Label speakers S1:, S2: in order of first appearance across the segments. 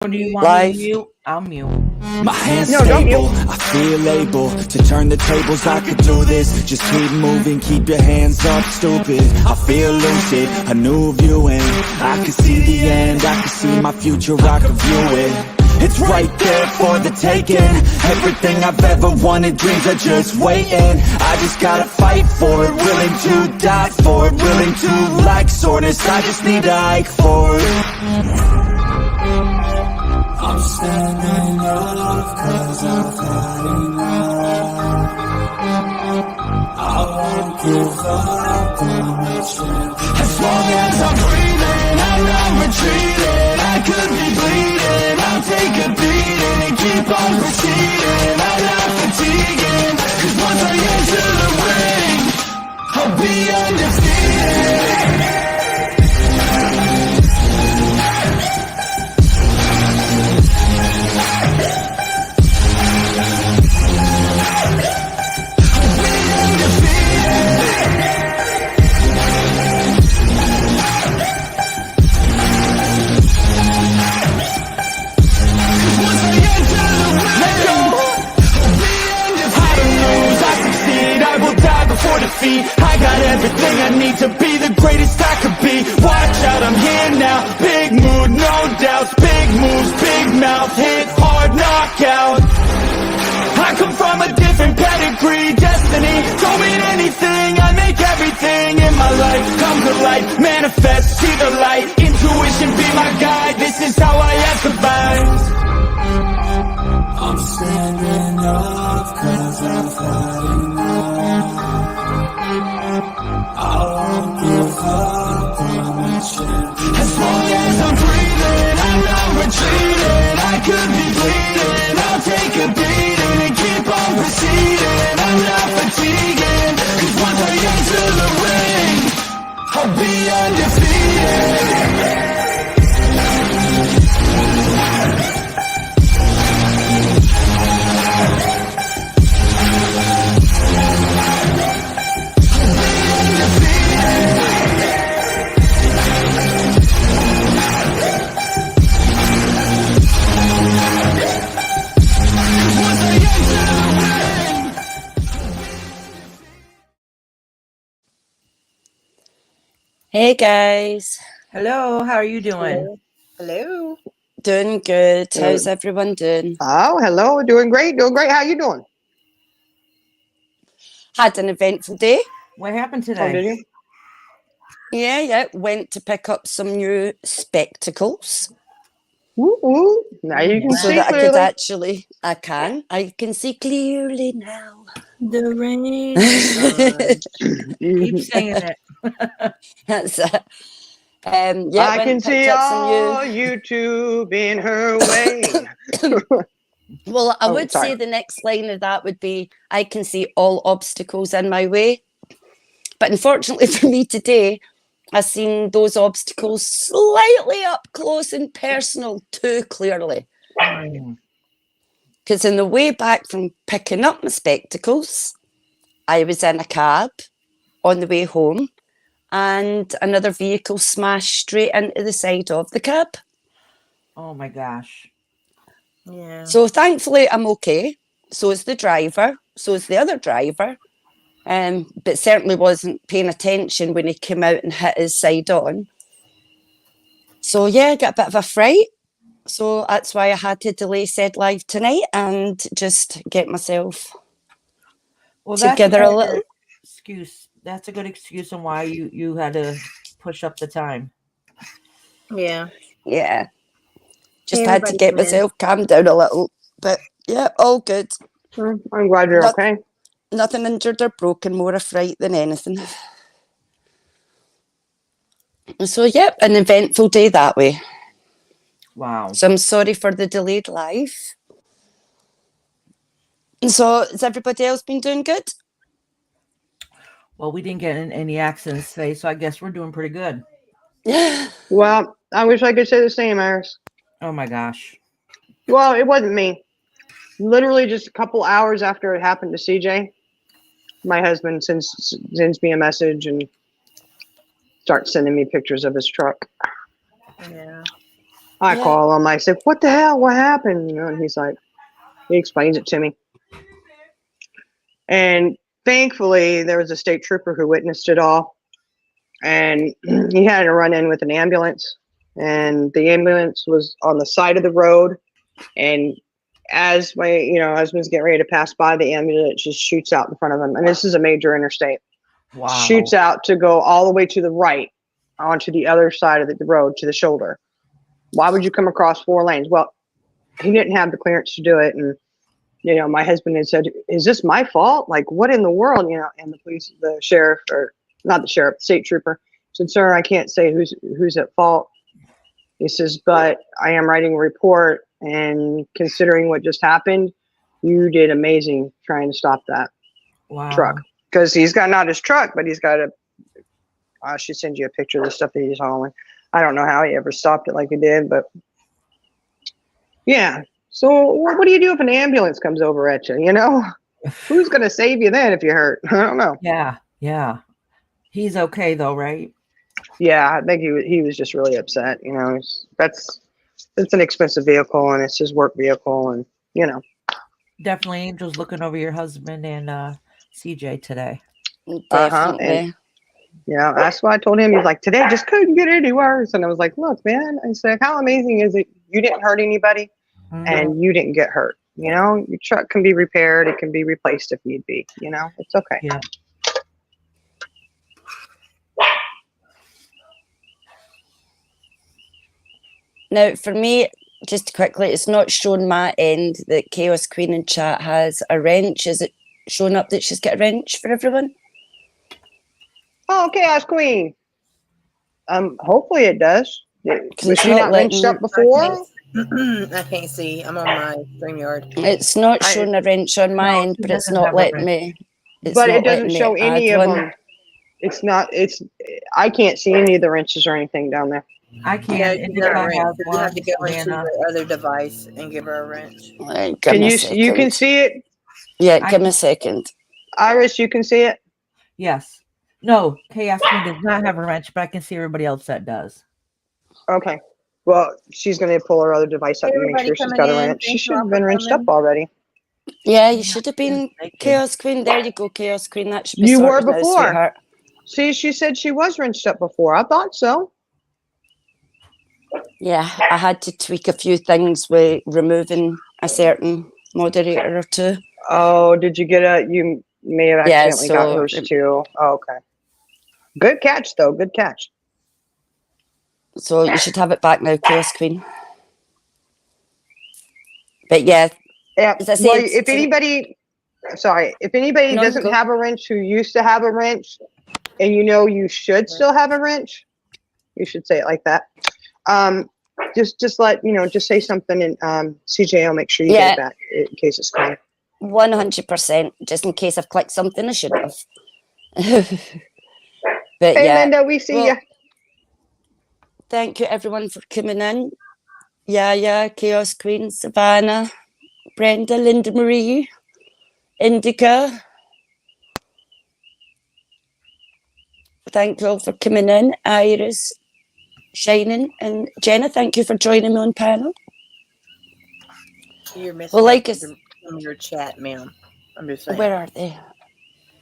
S1: Or do you want
S2: life.
S1: me to mute? I'll mute.
S3: My hands
S4: No, don't
S3: stable,
S4: mute.
S3: I feel able to turn the tables, I could do this. Just keep moving, keep your hands up, stupid. I feel lucid, a new viewing. I can see the end, I can see my future, I can view it. It's right there for the taking. Everything I've ever wanted, dreams are just waiting. I just gotta fight for it, willing to die for it, willing to like soreness, I just need a hike for it. I'm standing up cause I've had enough. I won't give up on the chance. As long as I'm breathing, I'm not retreating. I could be bleeding, I'll take a beating and keep on proceeding. I'm not fatiguing, cause once I enter the ring, I'll be undefeated. I got everything I need to be the greatest I could be. Watch out, I'm here now. Big mood, no doubts. Big moves, big mouth. Hit hard, knockout. I come from a different pedigree. Destiny don't mean anything. I make everything in my life come to life. Manifest, see the light. Intuition be my guide. This is how I have survived. I'm standing up cause I've had enough. I won't give up on the chance. As long as I'm breathing, I'm not retreating. I could be bleeding, I'll take a beating and keep on proceeding. I'm not fatiguing, cause once I enter the ring, I'll be undefeated.
S2: Hey guys,
S1: Hello, how are you doing?
S4: Hello.
S2: doing good. How's everyone doing?
S4: Oh, hello. Doing great. Doing great. How you doing?
S2: Had an eventful day.
S1: What happened
S4: Oh, did
S1: today?
S4: you?
S2: Yeah. Went to pick up some new spectacles
S4: Woo. Now you can
S2: so
S4: see
S2: that I could
S4: clearly.
S2: I can see clearly now.
S1: The rain is on. Keep singing it.
S2: That's
S4: I
S2: went
S4: can
S2: and
S4: see
S2: picked up some
S4: all
S2: new.
S4: YouTube in her way.
S2: Well, I
S4: Oh,
S2: would
S4: sorry.
S2: say the next line of that would be, I can see all obstacles in my way. But unfortunately for me today, I've seen those obstacles slightly up close and personal too clearly. Because in the way back from picking up my spectacles, I was in a cab on the way home and another vehicle smashed straight into the side of the cab.
S1: Oh my gosh.
S4: Yeah.
S2: So thankfully I'm okay. So is the driver. So is the other driver. But certainly wasn't paying attention when he came out and hit his side on. So yeah, I got a bit of a fright. So that's why I had to delay said live tonight and just get myself together a little.
S1: Excuse. That's a good excuse on why you had to push up the time.
S4: Yeah.
S2: Yeah. Just had to get myself calmed down a little. But yeah, all good.
S4: I'm glad you're okay.
S2: Nothing injured or broken, more a fright than anything. So yeah, an eventful day that way.
S1: Wow.
S2: So I'm sorry for the delayed live. And so has everybody else been doing good?
S1: Well, we didn't get in any accidents today, so I guess we're doing pretty good.
S4: Well, I wish I could say the same, Iris.
S1: Oh my gosh.
S4: Well, it wasn't me. Literally just a couple hours after it happened to CJ, my husband sends me a message and starts sending me pictures of his truck.
S5: Yeah.
S4: I
S2: Yeah.
S4: call him. I say, "What the hell? What happened?" And he's like, he explains it to me. And thankfully, there was a state trooper who witnessed it all, and he had to run in with an ambulance. And the ambulance was on the side of the road, and as my husband's getting ready to pass by, the ambulance just shoots out in front of him. And this is a major interstate.
S1: Wow.
S4: Shoots out to go all the way to the right onto the other side of the road to the shoulder. Why would you come across 4 lanes? Well, he didn't have the clearance to do it. And, my husband had said, "Is this my fault? Like, what in the world?" And the sheriff, or not the sheriff, the state trooper said, "Sir, I can't say who's at fault." He says, "But I am writing a report, and considering what just happened, you did amazing trying to stop that
S1: Wow.
S4: truck." Because he's got not his truck, but he's got I should send you a picture of the stuff that he's hauling. I don't know how he ever stopped it like he did, but yeah. So what do you do if an ambulance comes over at you? Who's going to save you then if you're hurt? I don't know.
S1: Yeah. He's okay though, right?
S4: Yeah, I think he was just really upset. It's an expensive vehicle, and it's his work vehicle, and
S1: Definitely Angel's looking over your husband and CJ today.
S2: Definitely.
S4: And, yeah, that's why I told him. He's like, "Today just couldn't get any worse." And I was like, "Look, man," I said, "how amazing is it? You didn't hurt anybody, and you didn't get hurt. Your truck can be repaired. It can be replaced if need be. It's okay."
S1: Yeah.
S2: Now, for me, just quickly, it's not shown my end that Chaos Queen in chat has a wrench. Is it showing up that she's got a wrench for everyone?
S4: Oh, Chaos Queen. Hopefully it does. Was
S2: it's
S4: she
S2: not
S4: not wrenched
S2: letting-
S4: up before?
S5: I can't see. I'm on my StreamYard.
S2: It's not showing a wrench on my
S1: No,
S2: end,
S1: she
S2: but it's
S1: doesn't
S2: not
S1: have a
S2: letting
S1: wrench.
S2: me. It's
S4: But
S2: not
S4: it doesn't
S2: letting
S4: show
S2: me
S4: any
S2: add
S4: of
S2: one.
S4: them. It's not. I can't see any of the wrenches or anything down there.
S1: I can't.
S5: No,
S1: And
S5: you
S1: if I
S5: wrench.
S1: have
S5: You
S1: one,
S5: have to go into
S1: Savannah,
S5: your other device and give her a wrench.
S2: Give
S4: Can
S2: me a
S4: you?
S2: second.
S4: You can see it,
S2: Yeah,
S1: I
S2: give me a
S1: can-
S2: second.
S4: Iris. You can see it.
S1: yes. No, Chaos Queen does not have a wrench, but I can see everybody else that does.
S4: Okay. Well, she's going to pull her other device up and make
S5: Everybody
S4: sure she's
S5: coming
S4: got a
S5: in.
S4: wrench. She
S5: Thank you
S4: should
S5: all
S4: have
S5: for
S4: been wrenched up
S5: coming.
S4: already.
S2: Yeah, you should have been
S1: Thank you.
S2: Chaos Queen. There you go, Chaos Queen. That should be
S4: You were
S2: sorted now,
S4: before.
S2: sweetheart.
S4: See, she said she was wrenched up before. I thought so.
S2: Yeah, I had to tweak a few things with removing a certain moderator or two.
S4: Oh, did you get you may have
S2: Yeah,
S4: accidentally got
S2: so-
S4: hers too. Oh, okay. Good catch, though. Good catch.
S2: So you should have it back now, Chaos Queen. But yeah,
S4: Yeah.
S2: as I
S4: Well,
S2: said,
S4: if anybody
S2: No,
S4: doesn't
S2: go.
S4: have a wrench who used to have a wrench, and you should still have a wrench, you should say it like that. Just let just say something, and CJ will make sure you get it back in case it's gone.
S2: 100%, just in case I've clicked something I shouldn't have. But
S4: Hey,
S2: yeah,
S4: Linda, we see
S2: well,
S4: you.
S2: thank you everyone for coming in. Yeah, Chaos Queen, Savannah, Brenda, Linda Marie, Indica. Thank you all for coming in. Iris, Shining, and Jenna, thank you for joining me on panel.
S5: You're missing
S2: Well, like
S5: from your chat, ma'am. I'm just saying.
S2: Where are they?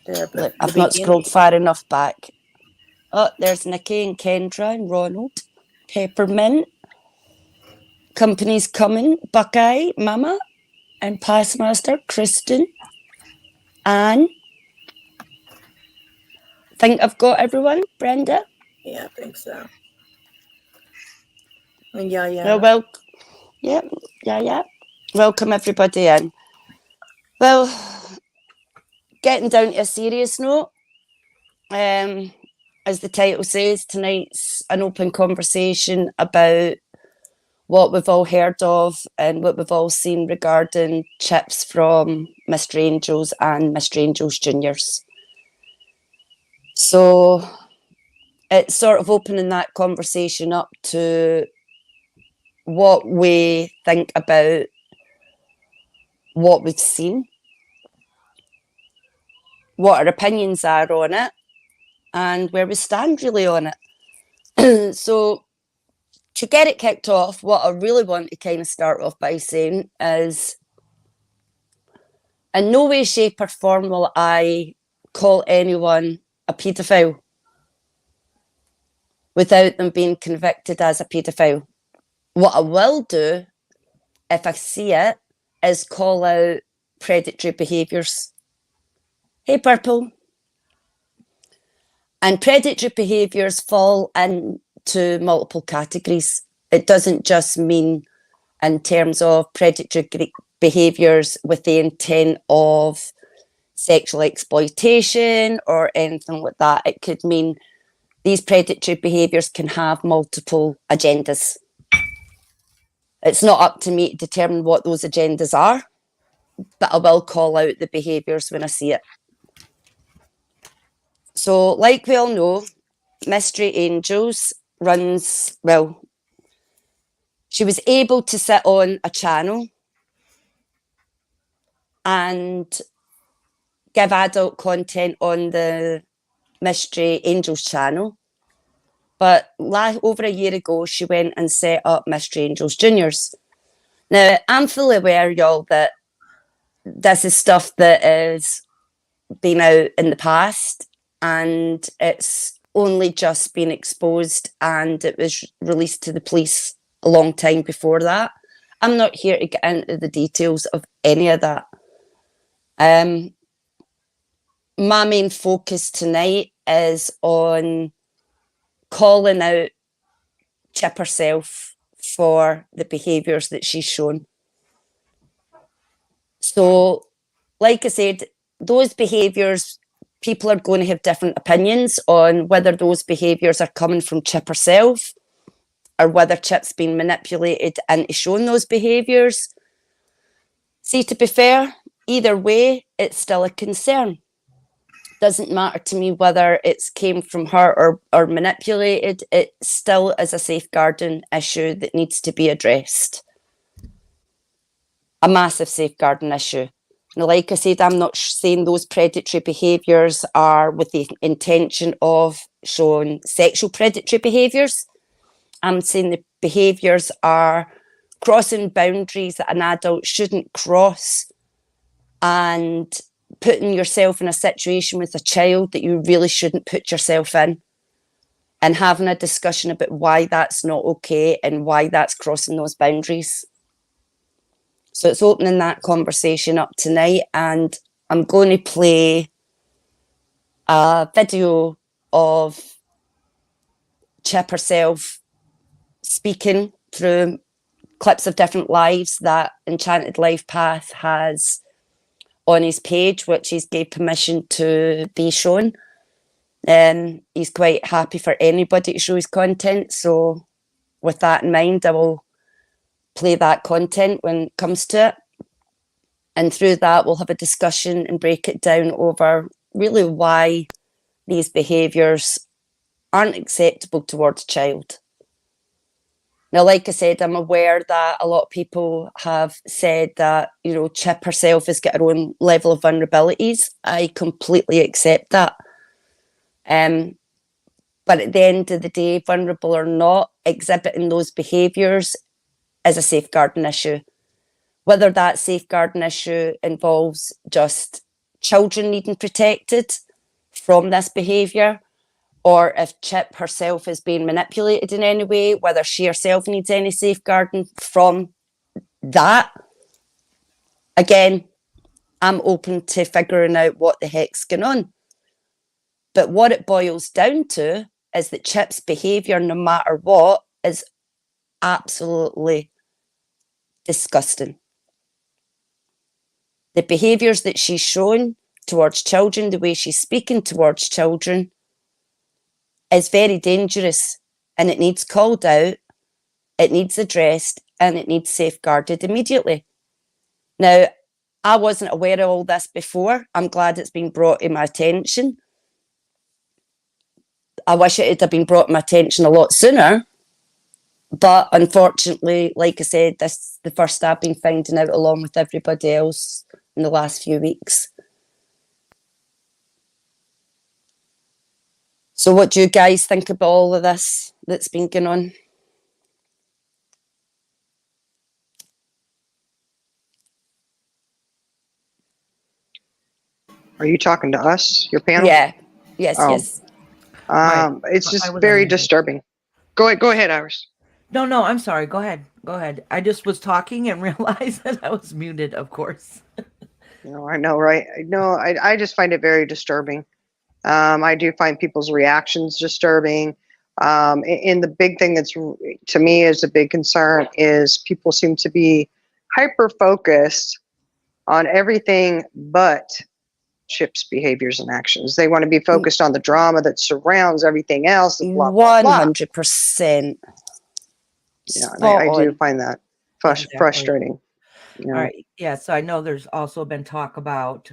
S5: They're up
S2: Look,
S5: at the
S2: I've not
S5: beginning.
S2: scrolled far enough back. Oh, there's Nikki and Kendra and Ronald. Peppermint. Company's coming. Buckeye, Mama, and Passmaster, Kristen, Anne. Think I've got everyone, Brenda?
S5: Yeah, I think so. And yeah.
S2: Oh, well, yeah. Welcome everybody in. Well, getting down to a serious note, as the title says, tonight's an open conversation about what we've all heard of and what we've all seen regarding chips from Mr. Angels and Mr. Angels Juniors. So it's sort of opening that conversation up to what we think about what we've seen, what our opinions are on it, and where we stand really on it. So to get it kicked off, what I really want to kind of start off by saying is, in no way, shape, or form will I call anyone a paedophile without them being convicted as a paedophile. What I will do, if I see it, is call out predatory behaviours. Hey, Purple. And predatory behaviours fall into multiple categories. It doesn't just mean in terms of predatory behaviours with the intent of sexual exploitation or anything like that. It could mean these predatory behaviours can have multiple agendas. It's not up to me to determine what those agendas are, but I will call out the behaviours when I see it. So, like we all know, Mystery Angels runs, well, she was able to sit on a channel and give adult content on the Mystery Angels channel. But over a year ago, she went and set up Mystery Angels Juniors. Now, I'm fully aware, y'all, that this is stuff that has been out in the past and it's only just been exposed and it was released to the police a long time before that. I'm not here to get into the details of any of that. My main focus tonight is on calling out Chip herself for the behaviours that she's shown. So, like I said, those behaviours, people are going to have different opinions on whether those behaviours are coming from Chip herself or whether Chip's been manipulated into showing those behaviours. See, to be fair, either way, it's still a concern. Doesn't matter to me whether it's came from her or manipulated. It still is a safeguarding issue that needs to be addressed. A massive safeguarding issue. Now, like I said, I'm not saying those predatory behaviours are with the intention of showing sexual predatory behaviours. I'm saying the behaviours are crossing boundaries that an adult shouldn't cross and putting yourself in a situation with a child that you really shouldn't put yourself in, and having a discussion about why that's not okay and why that's crossing those boundaries. So it's opening that conversation up tonight, and I'm going to play a video of Chip herself speaking through clips of different lives that Enchanted Life Path has on his page, which he's gave permission to be shown. He's quite happy for anybody to show his content. So with that in mind, I will play that content when it comes to it. And through that, we'll have a discussion and break it down over really why these behaviours aren't acceptable towards a child. Now, like I said, I'm aware that a lot of people have said that, you know, Chip herself has got her own level of vulnerabilities. I completely accept that. But at the end of the day, vulnerable or not, exhibiting those behaviours is a safeguarding issue. Whether that safeguarding issue involves just children needing protected from this behaviour, or if Chip herself is being manipulated in any way, whether she herself needs any safeguarding from that. Again, I'm open to figuring out what the heck's going on. But what it boils down to is that Chip's behaviour, no matter what, is absolutely disgusting. The behaviours that she's shown towards children, the way she's speaking towards children, is very dangerous, and it needs called out, it needs addressed, and it needs safeguarded immediately. Now, I wasn't aware of all this before. I'm glad it's been brought to my attention. I wish it had been brought to my attention a lot sooner, but unfortunately, like I said, this is the first I've been finding out along with everybody else in the last few weeks. So what do you guys think about all of this that's been going on?
S4: Are you talking to us, your panel?
S2: Yeah. Yes,
S4: Oh.
S2: yes.
S4: It's
S1: I
S4: just
S1: was
S4: very
S1: unmuted.
S4: disturbing. Go ahead, Iris.
S1: No, I'm sorry. Go ahead. Go ahead. I just was talking and realized that I was muted, of course.
S4: No, I know, right? I just find it very disturbing. I do find people's reactions disturbing. And the big thing that's to me is a big concern is people seem to be hyper focused on everything but Chip's behaviors and actions. They want to be focused on the drama that surrounds everything else and blah, blah, blah.
S2: 100%.
S4: Yeah, and
S2: Spot
S4: I do
S2: on.
S4: find that
S1: Exactly.
S4: frustrating.
S1: All right. Yeah. So I know there's also been talk about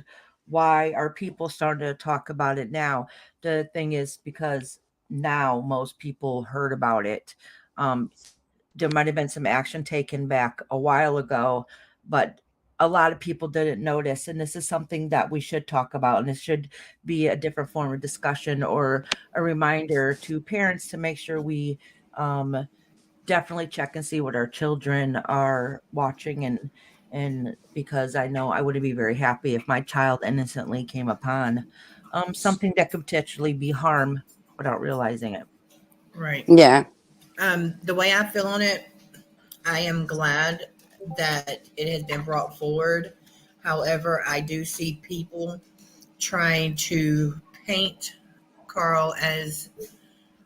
S1: why are people starting to talk about it now. The thing is because now most people heard about it. There might have been some action taken back a while ago, but a lot of people didn't notice. And this is something that we should talk about. And it should be a different form of discussion or a reminder to parents to make sure we definitely check and see what our children are watching and because I know I wouldn't be very happy if my child innocently came upon something that could potentially be harm without realizing it.
S5: Right.
S2: Yeah.
S5: The way I feel on it, I am glad that it has been brought forward. However, I do see people trying to paint Carl as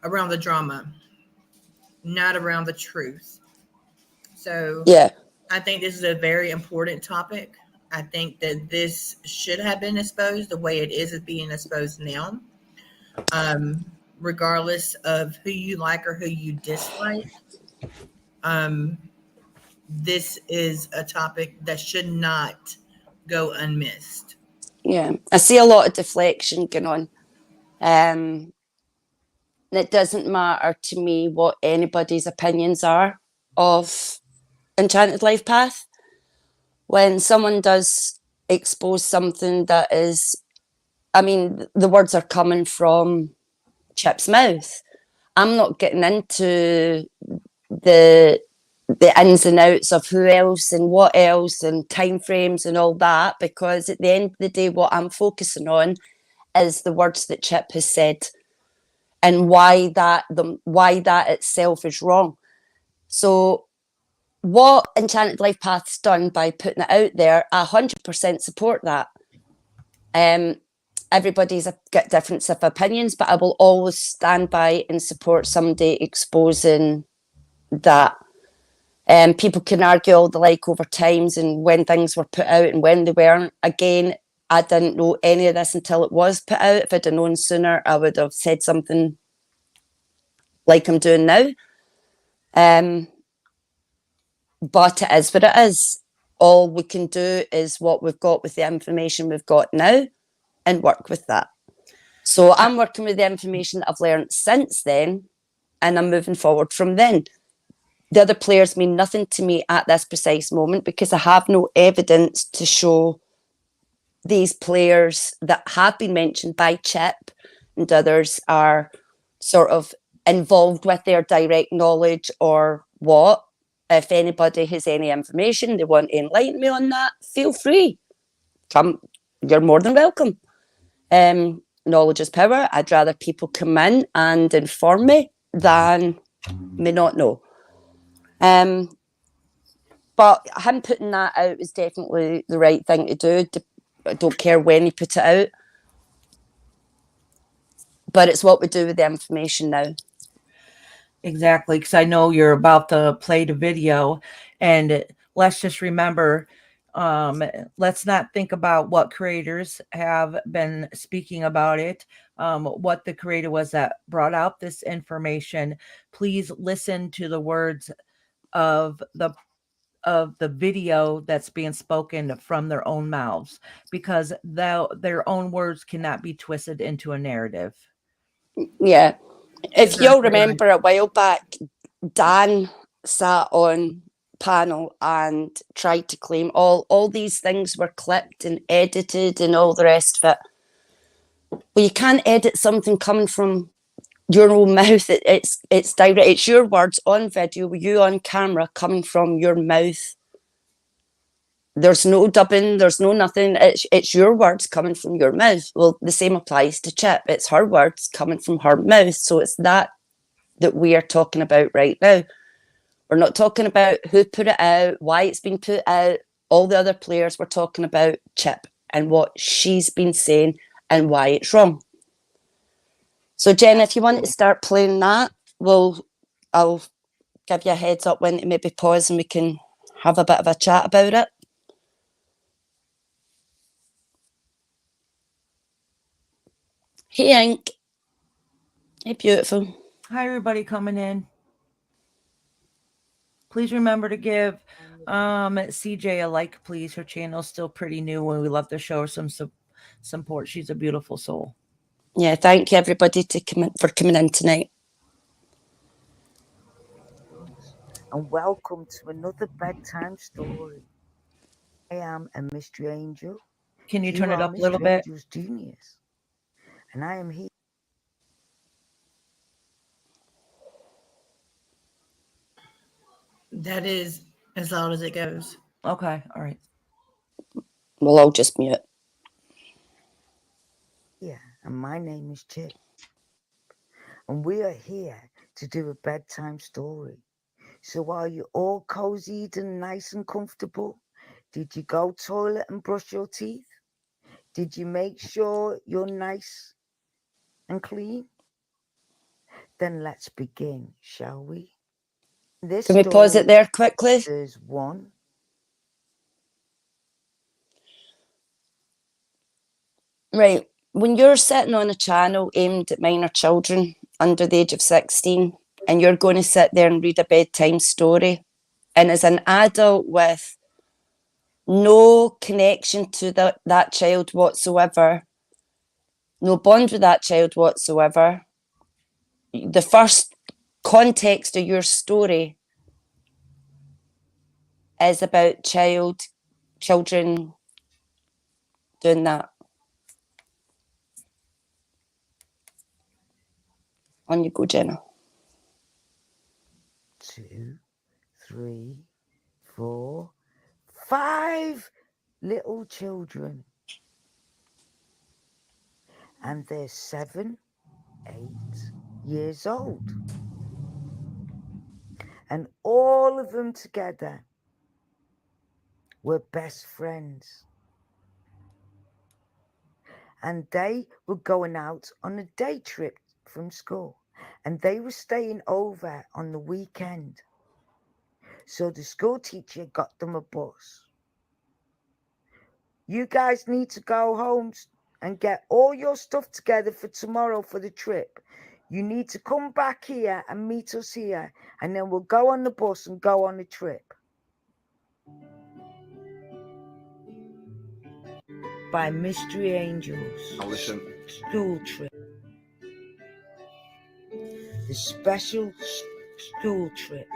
S5: around the drama, not around the truth. So
S2: Yeah.
S5: I think this is a very important topic. I think that this should have been exposed the way it is being exposed now. Um, Regardless of who you like or who you dislike, um, this is a topic that should not go unmissed.
S2: Yeah. I see a lot of deflection going on. And it doesn't matter to me what anybody's opinions are of Enchanted Life Path. When someone does expose something that is, I mean, the words are coming from Chip's mouth. I'm not getting into the ins and outs of who else and what else and timeframes and all that, because at the end of the day, what I'm focusing on is the words that Chip has said and why that itself is wrong. So what Enchanted Life Path's done by putting it out there, I 100% support that. Everybody's got difference of opinions, but I will always stand by and support somebody exposing that. People can argue all the like over times and when things were put out and when they weren't. Again, I didn't know any of this until it was put out. If I'd have known sooner, I would have said something like I'm doing now. But it is what it is. All we can do is what we've got with the information we've got now and work with that. So I'm working with the information that I've learned since then, and I'm moving forward from then. The other players mean nothing to me at this precise moment because I have no evidence to show these players that have been mentioned by Chip and others are sort of involved with their direct knowledge or what. If anybody has any information they want to enlighten me on that, feel free. Come, you're more than welcome. Knowledge is power. I'd rather people come in and inform me than me not know. But him putting that out is definitely the right thing to do. I don't care when he put it out. But it's what we do with the information now.
S1: Exactly, because I know you're about to play the video, and let's just remember, let's not think about what creators have been speaking about it, what the creator was that brought out this information. Please listen to the words of the video that's being spoken from their own mouths, because their own words cannot be twisted into a narrative.
S2: Yeah. If
S5: Exactly
S2: you'll
S5: right.
S2: remember a while back, Dan sat on panel and tried to claim all these things were clipped and edited and all the rest of it. Well, you can't edit something coming from your own mouth. It's direct. It's your words on video, you on camera, coming from your mouth. There's no dubbing, there's no nothing. It's your words coming from your mouth. Well, the same applies to Chip. It's her words coming from her mouth. So it's that we are talking about right now. We're not talking about who put it out, why it's been put out, all the other players. We're talking about Chip and what she's been saying and why it's wrong. So Jen, if you want to start playing that, I'll give you a heads up when to maybe pause and we can have a bit of a chat about it. Hey, Ink. Hey, beautiful.
S1: Hi, everybody coming in. Please remember to give CJ a like, please. Her channel's still pretty new, and we love to show her some support. She's a beautiful soul.
S2: Yeah, thank you everybody for coming in tonight.
S6: And welcome to another bedtime story. I am a mystery angel.
S1: Can you turn it up a little bit?
S6: Angel's genius. And I am here.
S5: That is as loud as it goes.
S1: Okay, all right.
S2: We'll all just mute.
S6: Yeah, and my name is Chip. And we are here to do a bedtime story. So are you all cozied and nice and comfortable? Did you go toilet and brush your teeth? Did you make sure you're nice and clean? Then let's begin, shall we?
S2: Can we pause it there quickly?
S6: There's one.
S2: Right. When you're sitting on a channel aimed at minor children under the age of 16 and you're going to sit there and read a bedtime story, and as an adult with no connection to that child whatsoever, no bond with that child whatsoever, the first context of your story is about children doing that. On you go, Jenna.
S6: 2, 3, 4, 5 little children. And they're 7, 8 years old. And all of them together were best friends. And they were going out on a day trip from school. And they were staying over on the weekend. So the school teacher got them a bus. You guys need to go home and get all your stuff together for tomorrow for the trip. You need to come back here and meet us here, and then we'll go on the bus and go on the trip. By Mystery Angels.
S7: Now listen.
S6: School trip. The special school trip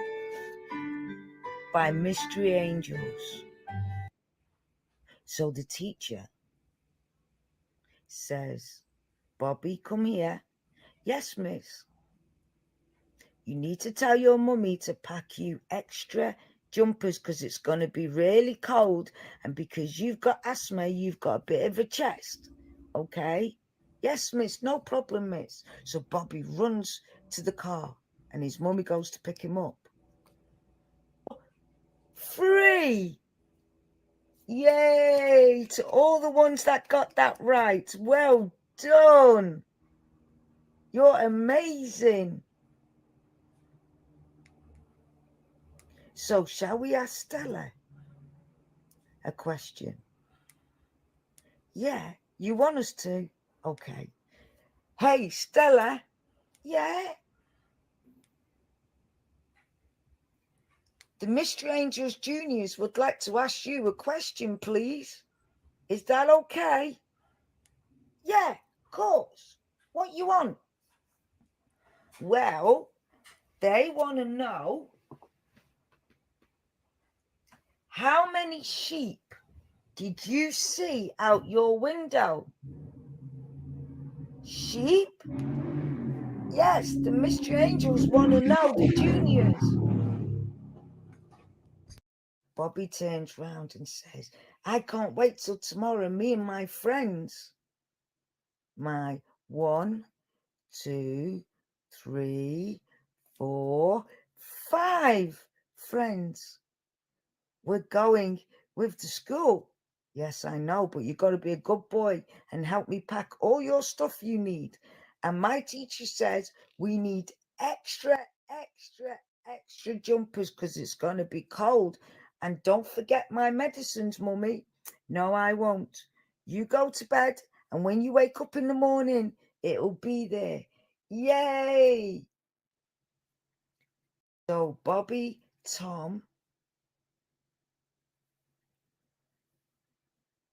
S6: by Mystery Angels. So the teacher says, Bobby, come here. Yes, miss. You need to tell your mummy to pack you extra jumpers because it's going to be really cold, and because you've got asthma, you've got a bit of a chest. Okay? Yes, miss. No problem, miss. So Bobby runs to the car and his mummy goes to pick him up. 3! Yay! To all the ones that got that right. Well done. You're amazing. So shall we ask Stella a question? Yeah, you want us to? Okay. Hey, Stella. Yeah? The Mystery Angels Juniors would like to ask you a question, please. Is that okay? Yeah, of course. What you want? Well, they want to know how many sheep did you see out your window? Sheep? Yes, the Mystery Angels want to know, the juniors. Bobby turns round and says, I can't wait till tomorrow, me and my friends. My 1, 2, 3, 4, 5 friends. We're going with the school. Yes, I know, but you got to be a good boy and help me pack all your stuff you need. And my teacher says we need extra jumpers because it's going to be cold. And don't forget my medicines, Mummy. No, I won't. You go to bed, and when you wake up in the morning, it'll be there. Yay! So Bobby, Tom,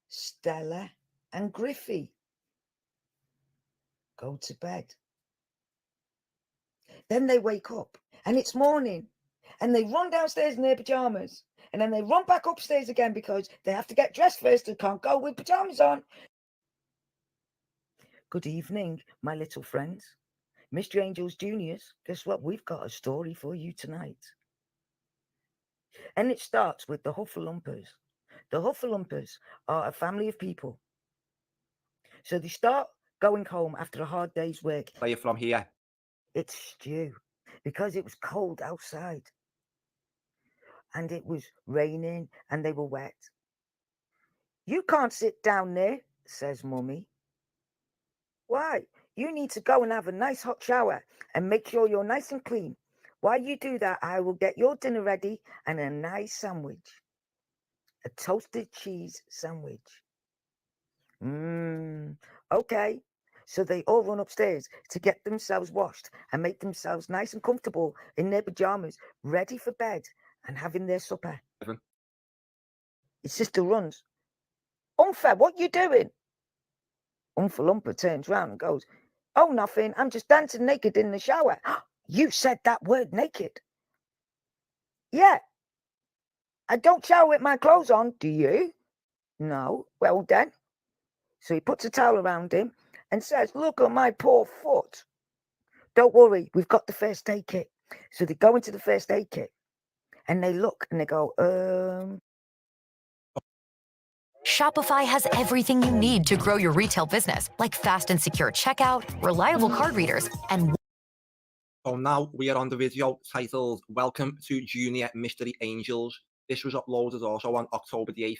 S6: Stella, and Griffey go to bed. Then they wake up and it's morning and they run downstairs in their pajamas and then they run back upstairs again because they have to get dressed first and can't go with pajamas on. Good evening, my little friends. Mr. Angels Juniors, guess what? We've got a story for you tonight. And it starts with the Hufflepuffs. The Hufflepuffs are a family of people. So they start going home after a hard day's work.
S7: Where are you from here?
S6: It's Stew, because it was cold outside. And it was raining and they were wet. You can't sit down there, says Mummy. Why? You need to go and have a nice hot shower and make sure you're nice and clean. While you do that, I will get your dinner ready and a nice sandwich. A toasted cheese sandwich. Okay. So they all run upstairs to get themselves washed and make themselves nice and comfortable in their pajamas, ready for bed and having their supper. His sister runs. Umfa, what you doing? Umfa Lumpa turns round and goes, oh, nothing. I'm just dancing naked in the shower. You said that word, naked. Yeah. I don't shower with my clothes on, do you? No. Well then. So he puts a towel around him and says, look at my poor foot. Don't worry, we've got the first aid kit. So they go into the first aid kit and they look and they go,
S8: Shopify has everything you need to grow your retail business, like fast and secure checkout, reliable card readers, and...
S7: So now we are on the video titled Welcome to Junior Mystery Angels. This was uploaded also on October the 8th.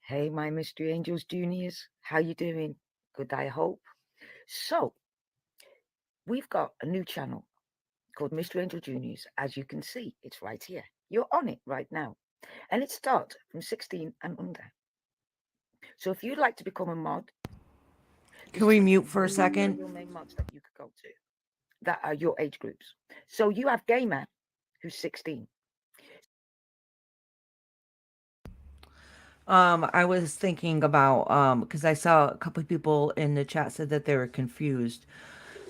S6: Hey, my Mystery Angels Juniors, how you doing? Good, I hope. So, we've got a new channel called Mystery Angel Juniors. As you can see, it's right here. You're on it right now. And it starts from 16 and under. So if you'd like to become a mod...
S1: Can we mute for a second?
S6: Your main mods that you could go to that are your age groups. So you have Gamer, who's 16.
S1: I was thinking about because I saw a couple of people in the chat said that they were confused.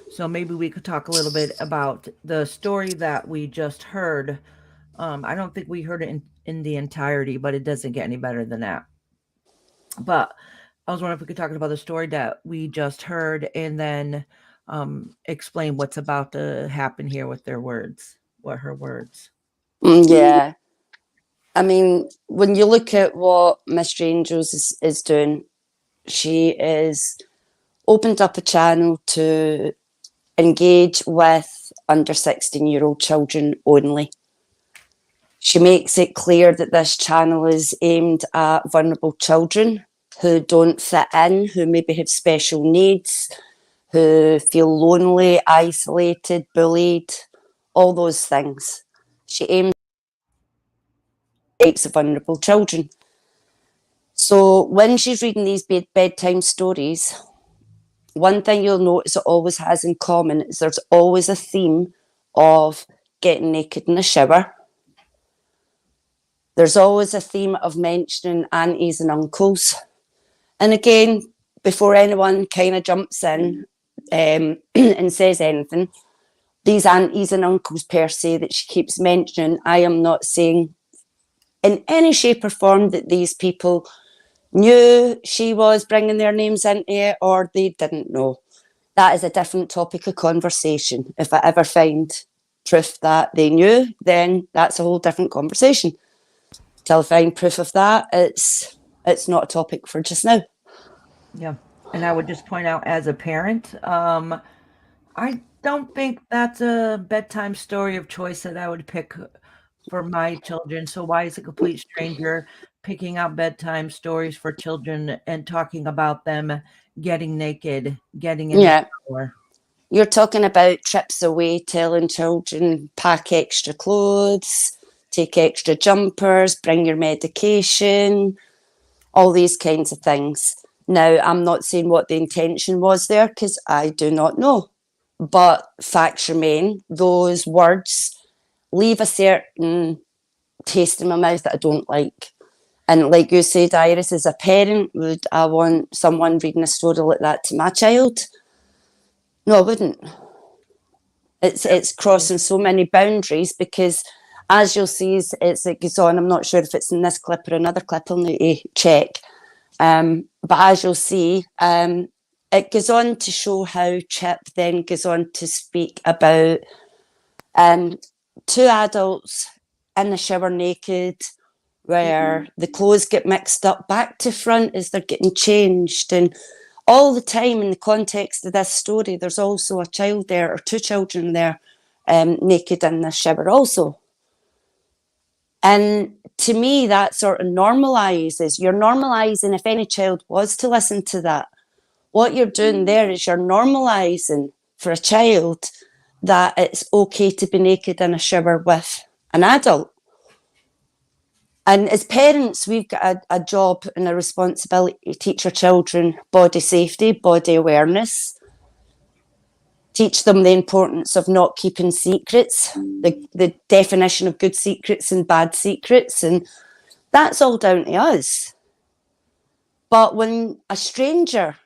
S1: So maybe we could talk a little bit about the story that we just heard. I don't think we heard it in the entirety, but it doesn't get any better than that. But I was wondering if we could talk about the story that we just heard and then explain what's about to happen here with their words, what her words.
S2: Yeah. I mean, when you look at what Mystery Angels is doing, she is opened up a channel to engage with under 16-year-old children only. She makes it clear that this channel is aimed at vulnerable children who don't fit in, who maybe have special needs, who feel lonely, isolated, bullied, all those things. She aims at vulnerable children. So when she's reading these bedtime stories, one thing you'll notice it always has in common is there's always a theme of getting naked in the shower. There's always a theme of mentioning aunties and uncles. And again, before anyone kind of jumps in and says anything, these aunties and uncles per se that she keeps mentioning, I am not saying in any shape or form that these people knew she was bringing their names into it or they didn't know. That is a different topic of conversation if I ever find proof that they knew, then that's a whole different conversation. Till I find proof of that, it's not a topic for just now.
S1: Yeah. And I would just point out as a parent, I don't think that's a bedtime story of choice that I would pick for my children. So why is a complete stranger picking out bedtime stories for children and talking about them getting naked, getting in the shower?
S2: You're talking about trips away, telling children pack extra clothes, take extra jumpers, bring your medication, all these kinds of things. Now, I'm not saying what the intention was there because I do not know. But facts remain, those words leave a certain taste in my mouth that I don't like. And like you said, Iris, as a parent, would I want someone reading a story like that to my child? No, I wouldn't. It's crossing so many boundaries because, as you'll see, it goes on. I'm not sure if it's in this clip or another clip. I'll need to check. But as you'll see, it goes on to show how Chip then goes on to speak about two adults in the shower naked, where the clothes get mixed up back to front as they're getting changed. And all the time in the context of this story, there's also a child there, or two children there, naked in the shower also. And to me, that sort of normalizes, you're normalizing, if any child was to listen to that, what you're doing there is you're normalizing for a child that it's okay to be naked in a shower with an adult. And as parents, we've got a job and a responsibility to teach our children body safety, body awareness, teach them the importance of not keeping secrets, the definition of good secrets and bad secrets, and that's all down to us. But when a stranger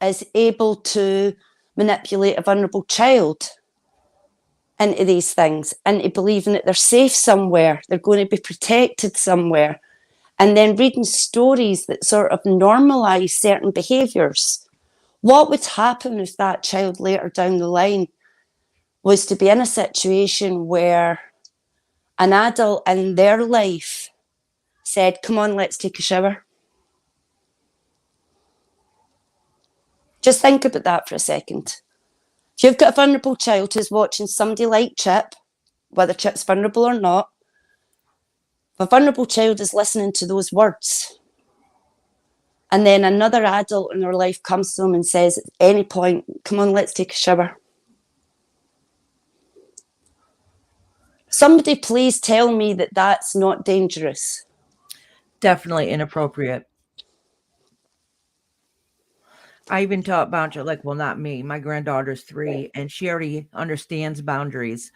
S2: is able to manipulate a vulnerable child into these things, into believing that they're safe somewhere, they're going to be protected somewhere, and then reading stories that sort of normalise certain behaviours, what would happen if that child later down the line was to be in a situation where an adult in their life said, come on, let's take a shower? Just think about that for a second. If you've got a vulnerable child who's watching somebody like Chip, whether Chip's vulnerable or not, if a vulnerable child is listening to those words, and then another adult in their life comes to them and says at any point, come on, let's take a shower. Somebody please tell me that that's not dangerous.
S1: Definitely inappropriate. I even taught boundaries, like, well, not me. My granddaughter's 3, and she already understands boundaries.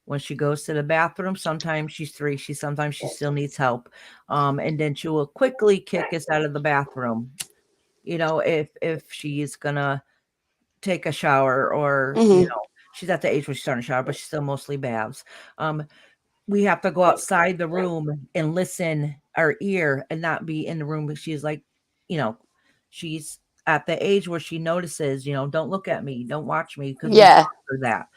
S1: When she goes to the bathroom, sometimes she's 3, sometimes she still needs help. And then she will quickly kick us out of the bathroom. You know, if she's gonna take a shower, or you know, she's at the age where she's starting to shower, but she still mostly baths. We have to go outside the room and listen our ear and not be in the room. She's like, you know, she's at the age where she notices, you know, don't look at me, don't watch me, because we taught her that.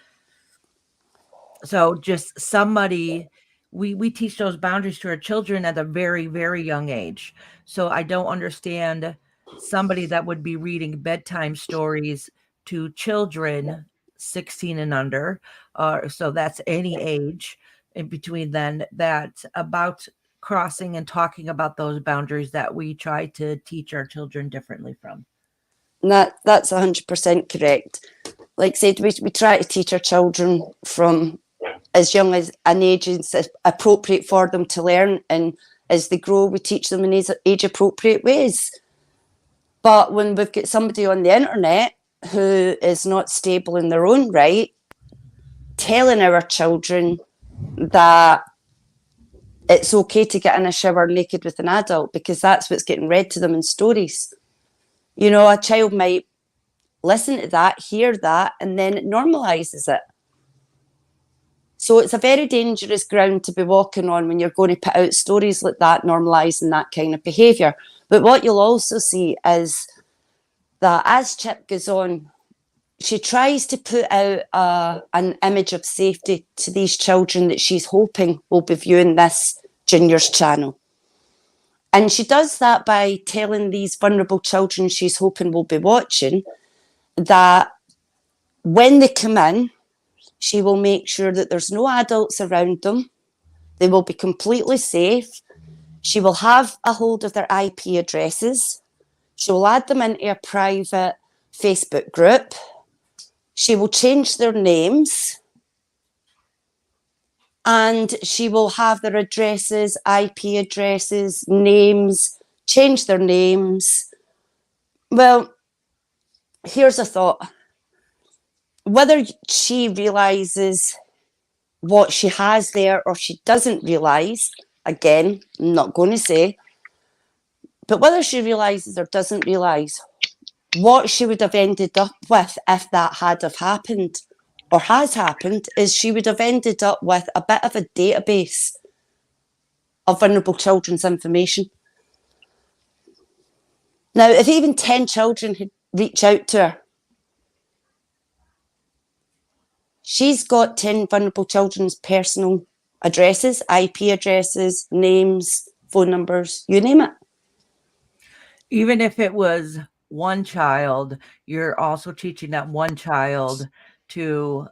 S1: So just somebody, we teach those boundaries to our children at a very, very young age. So I don't understand somebody that would be reading bedtime stories to children 16 and under. So that's any age in between then, that about crossing and talking about those boundaries that we try to teach our children differently from.
S2: That's 100% correct. Like I said, we try to teach our children from as young as an age is appropriate for them to learn, and as they grow, we teach them in age appropriate ways. But when we've got somebody on the internet who is not stable in their own right, telling our children that it's okay to get in a shower naked with an adult because that's what's getting read to them in stories. You know, a child might listen to that, hear that, and then it normalises it. So it's a very dangerous ground to be walking on when you're going to put out stories like that, normalising that kind of behaviour. But what you'll also see is that as Chip goes on she tries to put out an image of safety to these children that she's hoping will be viewing this Junior's channel. And she does that by telling these vulnerable children she's hoping will be watching that when they come in, she will make sure that there's no adults around them. They will be completely safe. She will have a hold of their IP addresses. She will add them into a private Facebook group. She will change their names. And she will have their addresses, IP addresses, names, change their names. Well, here's a thought. Whether she realizes what she has there or she doesn't realize, again, I'm not going to say, but whether she realizes or doesn't realize, what she would have ended up with if that had have happened or has happened is she would have ended up with a bit of a database of vulnerable children's information. Now, if even 10 children had reached out to her, she's got 10 vulnerable children's personal addresses, IP addresses, names, phone numbers, you name it.
S1: Even if it was one child, you're also teaching that one child to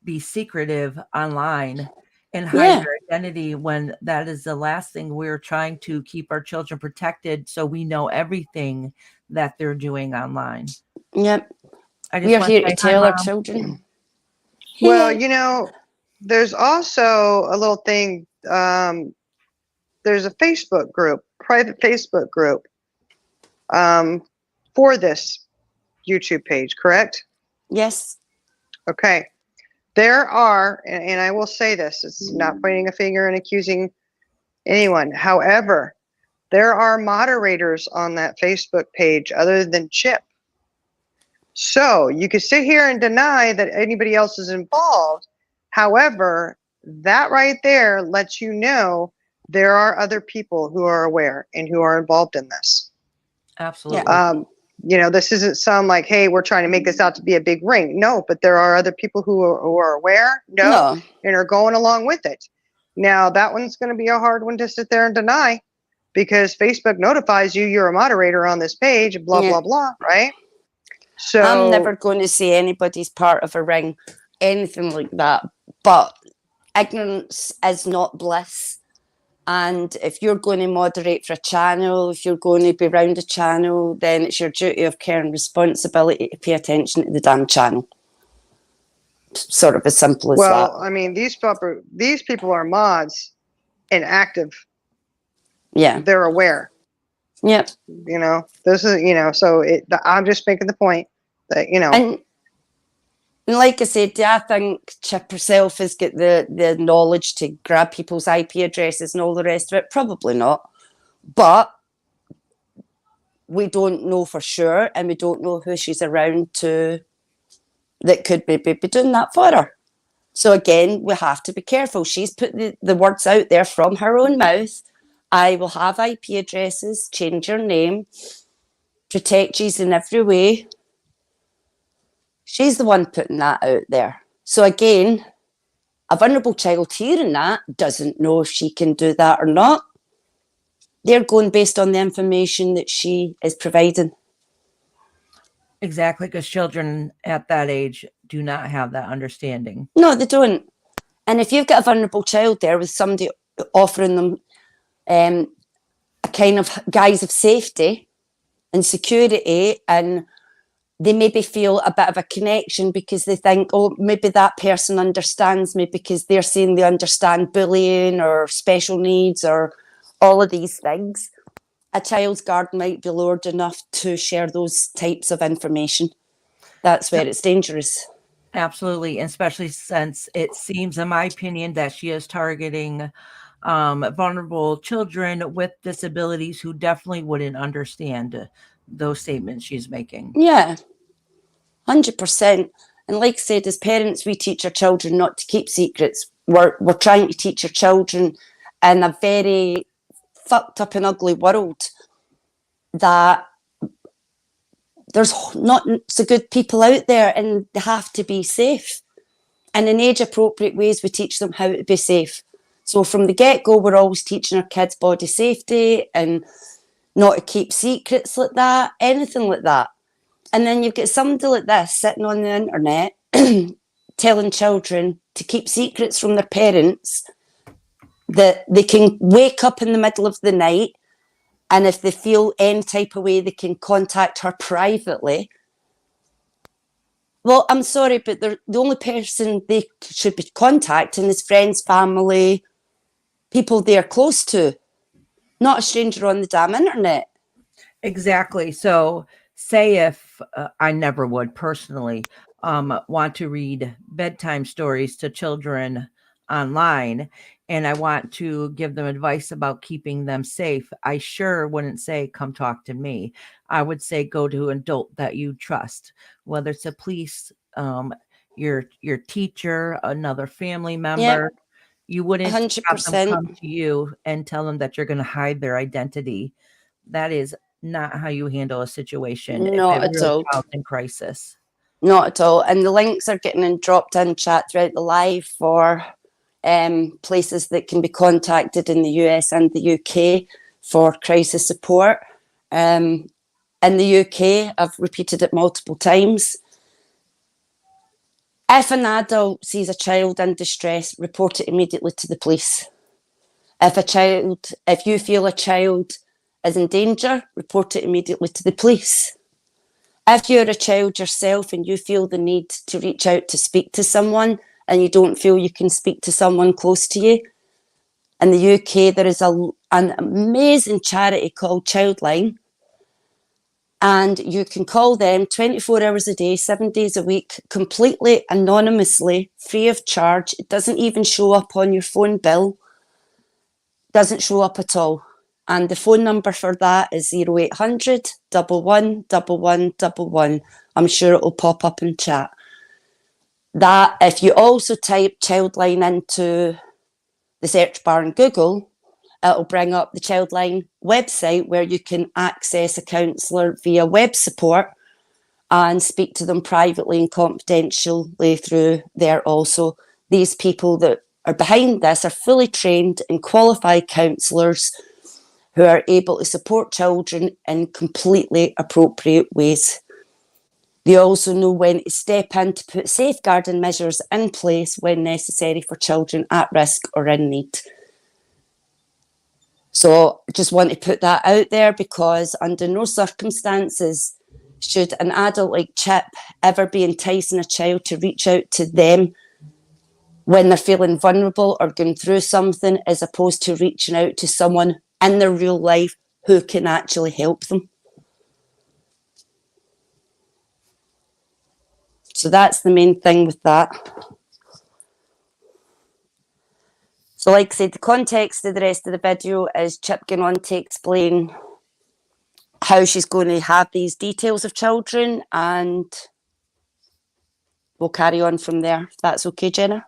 S1: be secretive online and hide their identity, when that is the last thing. We're trying to keep our children protected so we know everything that they're doing online.
S2: Yep.
S1: I just
S2: We are
S1: want
S2: here
S1: to
S2: to
S1: say
S2: tell
S1: hi,
S2: our
S1: Mom.
S2: children.
S4: Well, you know, there's also a little thing. There's a Facebook group, private Facebook group, for this YouTube page, correct?
S2: Yes.
S4: Okay. There are, and I will say this, it's not pointing a finger and accusing anyone. However, there are moderators on that Facebook page other than Chip. So you could sit here and deny that anybody else is involved. However, that right there lets you know there are other people who are aware and who are involved in this.
S1: Absolutely.
S4: You know, this isn't some like, hey, we're trying to make this out to be a big ring. No, but there are other people who are aware, and are going along with it. Now, that one's going to be a hard one to sit there and deny, because Facebook notifies you you're a moderator on this page, blah, blah, blah, right? So
S2: I'm never going to say anybody's part of a ring, anything like that. But ignorance is not bliss. And if you're going to moderate for a channel, if you're going to be around a channel, then it's your duty of care and responsibility to pay attention to the damn channel. Sort of as simple as that.
S4: Well, I mean, these people are mods and active.
S2: Yeah.
S4: They're aware.
S2: Yep.
S4: You know, this is, you know, so I'm just making the point that, you know.
S2: And like I said, do I think Chip herself has got the knowledge to grab people's IP addresses and all the rest of it? Probably not. But we don't know for sure, and we don't know who she's around to that could maybe be doing that for her. So again, we have to be careful. She's put the words out there from her own mouth. I will have IP addresses, change your name, protect you in every way. She's the one putting that out there. So again, a vulnerable child hearing that doesn't know if she can do that or not. They're going based on the information that she is providing.
S1: Exactly, because children at that age do not have that understanding.
S2: No, they don't. And if you've got a vulnerable child there with somebody offering them a kind of guise of safety and security, and they maybe feel a bit of a connection because they think, oh, maybe that person understands me because they're saying they understand bullying or special needs or all of these things. A child's guard might be lowered enough to share those types of information. That's where it's dangerous.
S1: Absolutely, especially since it seems, in my opinion, that she is targeting vulnerable children with disabilities who definitely wouldn't understand those statements she's making.
S2: Yeah, 100%. And like I said, as parents, we teach our children not to keep secrets. We're trying to teach our children in a very fucked up and ugly world that there's not so good people out there, and they have to be safe. And in age-appropriate ways, we teach them how to be safe. So from the get-go, we're always teaching our kids body safety and not to keep secrets like that, anything like that. And then you've got somebody like this sitting on the internet telling children to keep secrets from their parents, that they can wake up in the middle of the night, and if they feel any type of way, they can contact her privately. Well, I'm sorry, but the only person they should be contacting is friends, family, people they're close to, not a stranger on the damn internet.
S1: Exactly. So, say if I never would personally want to read bedtime stories to children online, and I want to give them advice about keeping them safe, I sure wouldn't say, come talk to me. I would say, go to an adult that you trust, whether it's a police, your teacher, another family member.
S2: Yep,
S1: You wouldn't have them
S2: 100%.
S1: come to you and tell them that you're going to hide their identity. That is not how you handle a situation if a
S2: Not at
S1: real
S2: all.
S1: child's in crisis.
S2: Not at all. And the links are getting dropped in chat throughout the live for places that can be contacted in the US and the UK for crisis support. In the UK, I've repeated it multiple times. If an adult sees a child in distress, report it immediately to the police. If you feel a child is in danger, report it immediately to the police. If you're a child yourself and you feel the need to reach out to speak to someone and you don't feel you can speak to someone close to you, in the UK there is an amazing charity called Childline, and you can call them 24 hours a day, 7 days a week, completely anonymously, free of charge. It doesn't even show up on your phone bill, doesn't show up at all. And the phone number for that is 0800 11 11 11. I'm sure it will pop up in chat. That, if you also type Childline into the search bar in Google, it'll bring up the Childline website where you can access a counsellor via web support and speak to them privately and confidentially through there also. These people that are behind this are fully trained and qualified counsellors who are able to support children in completely appropriate ways. They also know when to step in to put safeguarding measures in place when necessary for children at risk or in need. So I just want to put that out there, because under no circumstances should an adult like Chip ever be enticing a child to reach out to them when they're feeling vulnerable or going through something, as opposed to reaching out to someone in their real life who can actually help them. So that's the main thing with that. So like I said, the context of the rest of the video is Chip going on to explain how she's going to have these details of children, and we'll carry on from there. If that's okay, Jenna?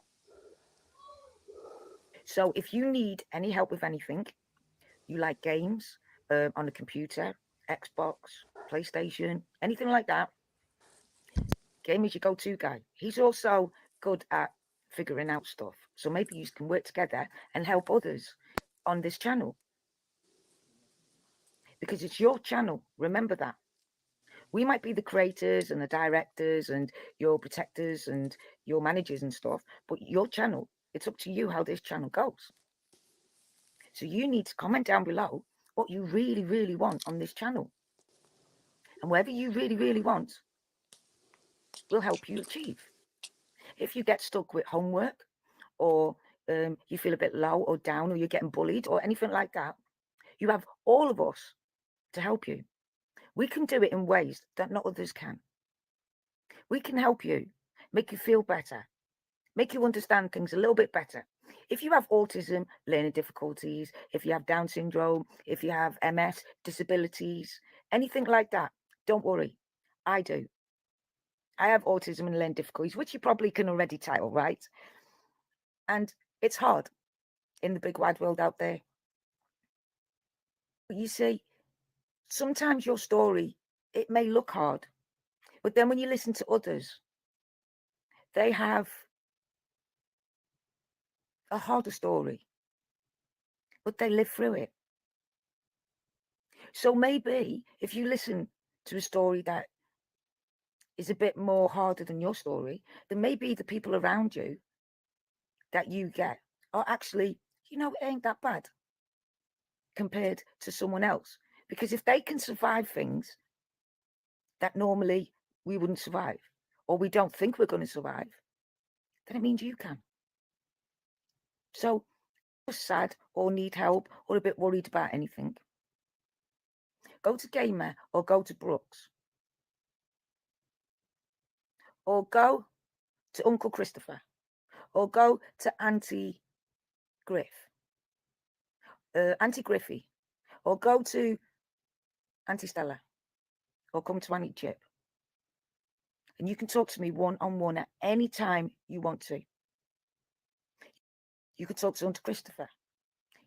S6: So if you need any help with anything, you like games on a computer, Xbox, PlayStation, anything like that, Game is your go-to guy. He's also good at figuring out stuff. So maybe you can work together and help others on this channel. Because it's your channel. Remember that. We might be the creators and the directors and your protectors and your managers and stuff, but your channel, it's up to you how this channel goes. So you need to comment down below what you really, really want on this channel. And whatever you really, really want will help you achieve. If you get stuck with homework, or you feel a bit low or down, or you're getting bullied or anything like that, you have all of us to help you. We can do it in ways that not others can. We can help you, make you feel better, make you understand things a little bit better. If you have autism, learning difficulties, if you have Down syndrome, if you have MS, disabilities, anything like that, don't worry. I do. I have autism and learning difficulties, which you probably can already tell, right? And it's hard in the big wide world out there. But you see, sometimes your story it may look hard, but then when you listen to others, they have a harder story, but they live through it. So maybe if you listen to a story that is a bit more harder than your story, then maybe the people around you that you get are actually, it ain't that bad compared to someone else. Because if they can survive things that normally we wouldn't survive, or we don't think we're going to survive, then it means you can. So if you're sad or need help or a bit worried about anything, go to Gamer or go to Brooks or go to Uncle Christopher or go to Auntie Griffy, or go to Auntie Stella, or come to Auntie Chip. And you can talk to me one-on-one at any time you want to. You can talk to Uncle Christopher.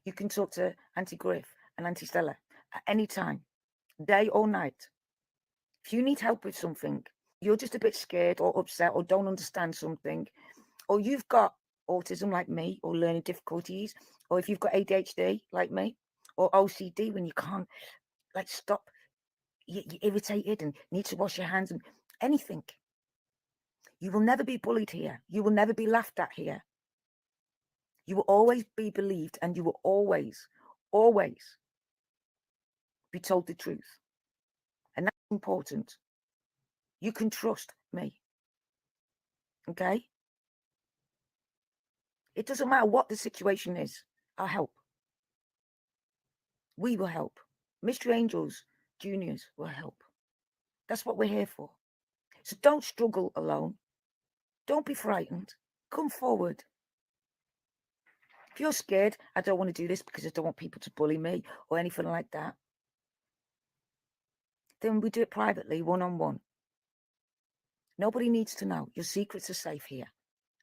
S6: You can talk to Auntie Griff and Auntie Stella at any time, day or night. If you need help with something, you're just a bit scared or upset or don't understand something, or you've got autism like me, or learning difficulties, or if you've got ADHD like me, or OCD when you can't stop, you're irritated and need to wash your hands and anything. You will never be bullied here. You will never be laughed at here. You will always be believed, and you will always, always be told the truth. And that's important. You can trust me. Okay? It doesn't matter what the situation is. I'll help. We will help. Mystery Angels Juniors will help. That's what we're here for. So don't struggle alone. Don't be frightened. Come forward. If you're scared, I don't want to do this because I don't want people to bully me or anything like that, then we do it privately, one-on-one. Nobody needs to know. Your secrets are safe here.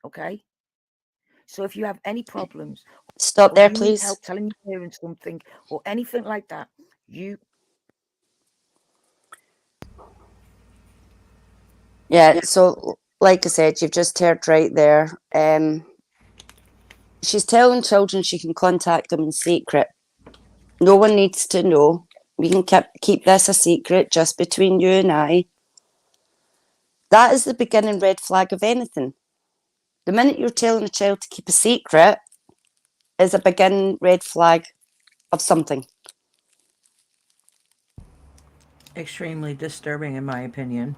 S6: Okay? So if you have any problems,
S2: Stop
S6: or
S2: there,
S6: you need
S2: please.
S6: help telling your parents something or anything like that,
S2: Yeah, so like I said, you've just heard right there. She's telling children she can contact them in secret. No one needs to know. We can keep this a secret just between you and I. That is the beginning red flag of anything. The minute you're telling a child to keep a secret is a beginning red flag of something.
S1: Extremely disturbing, in my opinion.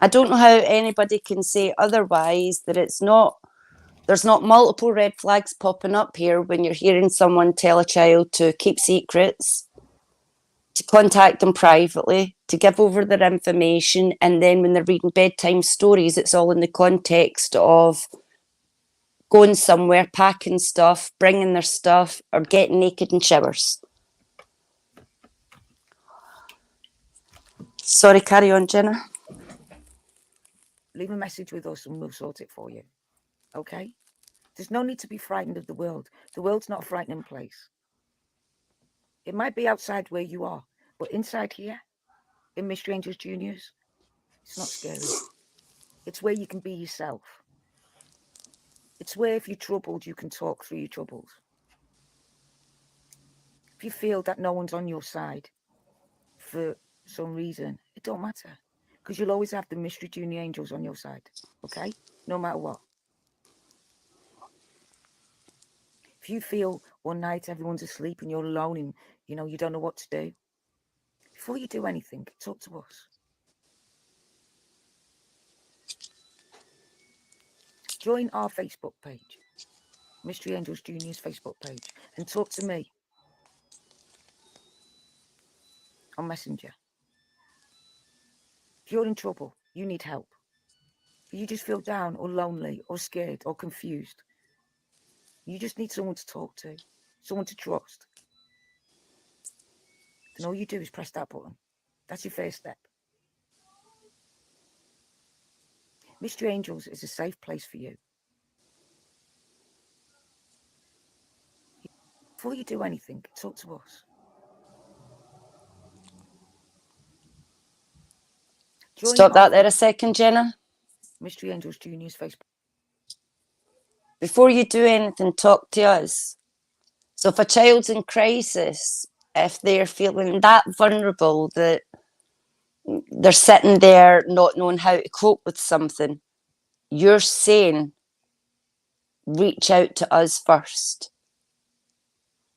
S2: I don't know how anybody can say otherwise, that there's not multiple red flags popping up here when you're hearing someone tell a child to keep secrets, to contact them privately, to give over their information, and then when they're reading bedtime stories, it's all in the context of going somewhere, packing stuff, bringing their stuff, or getting naked in showers. Sorry, carry on, Jenna.
S6: leave a message with us and we'll sort it for you. Okay? There's no need to be frightened of the world. The world's not a frightening place. It might be outside where you are, but inside here, in Mystery Angels Juniors, it's not scary. It's where you can be yourself. It's where if you're troubled, you can talk through your troubles. If you feel that no one's on your side for some reason, it don't matter, because you'll always have the Mystery Junior Angels on your side, okay? No matter what. If you feel one night everyone's asleep and you're alone and you don't know what to do, before you do anything, talk to us. Join our Facebook page, Mystery Angels Junior's Facebook page, and talk to me on Messenger. If you're in trouble, you need help, if you just feel down or lonely or scared or confused, you just need someone to talk to, someone to trust, then all you do is press that button. That's your first step. Mystery Angels is a safe place for you. Before you do anything, talk to us.
S2: Stop that there a second, Jenna.
S6: Mystery Angels Junior's Facebook.
S2: Before you do anything, talk to us. So if a child's in crisis, if they're feeling that vulnerable that they're sitting there not knowing how to cope with something, you're saying, reach out to us first.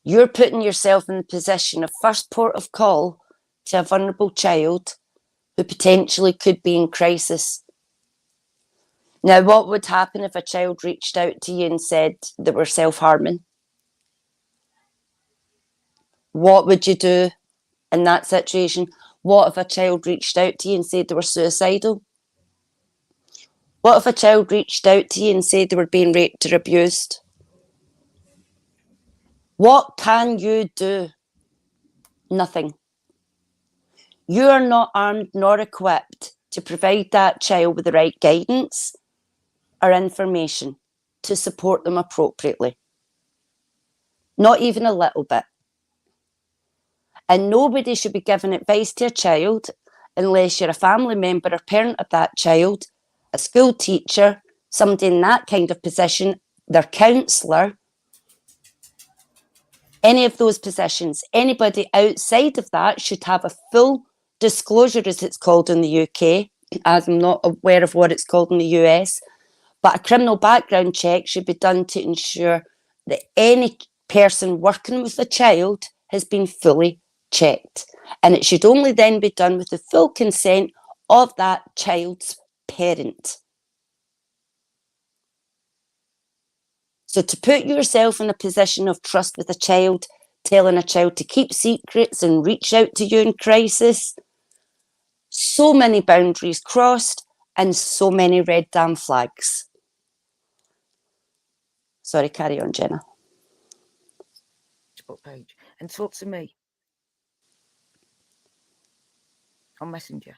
S2: You're putting yourself in the position of first port of call to a vulnerable child who potentially could be in crisis. Now, what would happen if a child reached out to you and said they were self-harming? What would you do in that situation? What if a child reached out to you and said they were suicidal? What if a child reached out to you and said they were being raped or abused? What can you do? Nothing. You are not armed nor equipped to provide that child with the right guidance or information to support them appropriately. Not even a little bit. And nobody should be giving advice to a child unless you're a family member or parent of that child, a school teacher, somebody in that kind of position, their counsellor, any of those positions. Anybody outside of that should have a full disclosure, as it's called in the UK, as I'm not aware of what it's called in the US, but a criminal background check should be done to ensure that any person working with a child has been fully checked. And it should only then be done with the full consent of that child's parent. So to put yourself in a position of trust with a child, telling a child to keep secrets and reach out to you in crisis, so many boundaries crossed and so many red damn flags. Sorry, carry on, Jenna.
S6: Facebook page and talk to me on Messenger.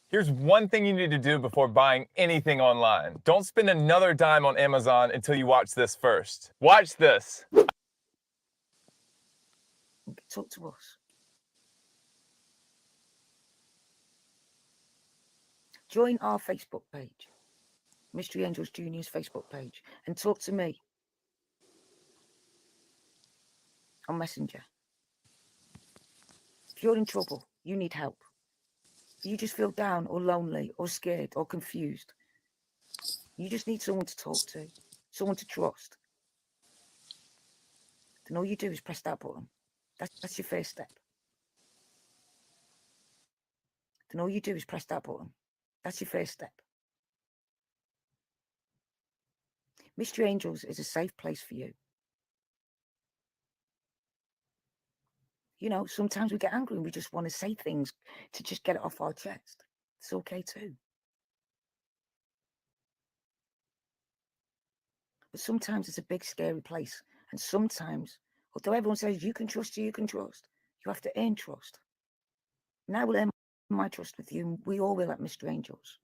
S9: Here's one thing you need to do before buying anything online. Don't spend another dime on Amazon until you watch this first. Watch this.
S6: Talk to us. Join our Facebook page, Mystery Angels Junior's Facebook page, and talk to me on Messenger. If you're in trouble, you need help. You just feel down or lonely or scared or confused. You just need someone to talk to, someone to trust. Then all you do is press that button. That's your first step. Then all you do is press that button. That's your first step. Mystery Angels is a safe place for you. You know, sometimes we get angry and we just want to say things to just get it off our chest. It's okay too. But sometimes it's a big, scary place. And sometimes, although everyone says you can trust, you have to earn trust. And I will earn my trust with you. We all will at Mr. Angels.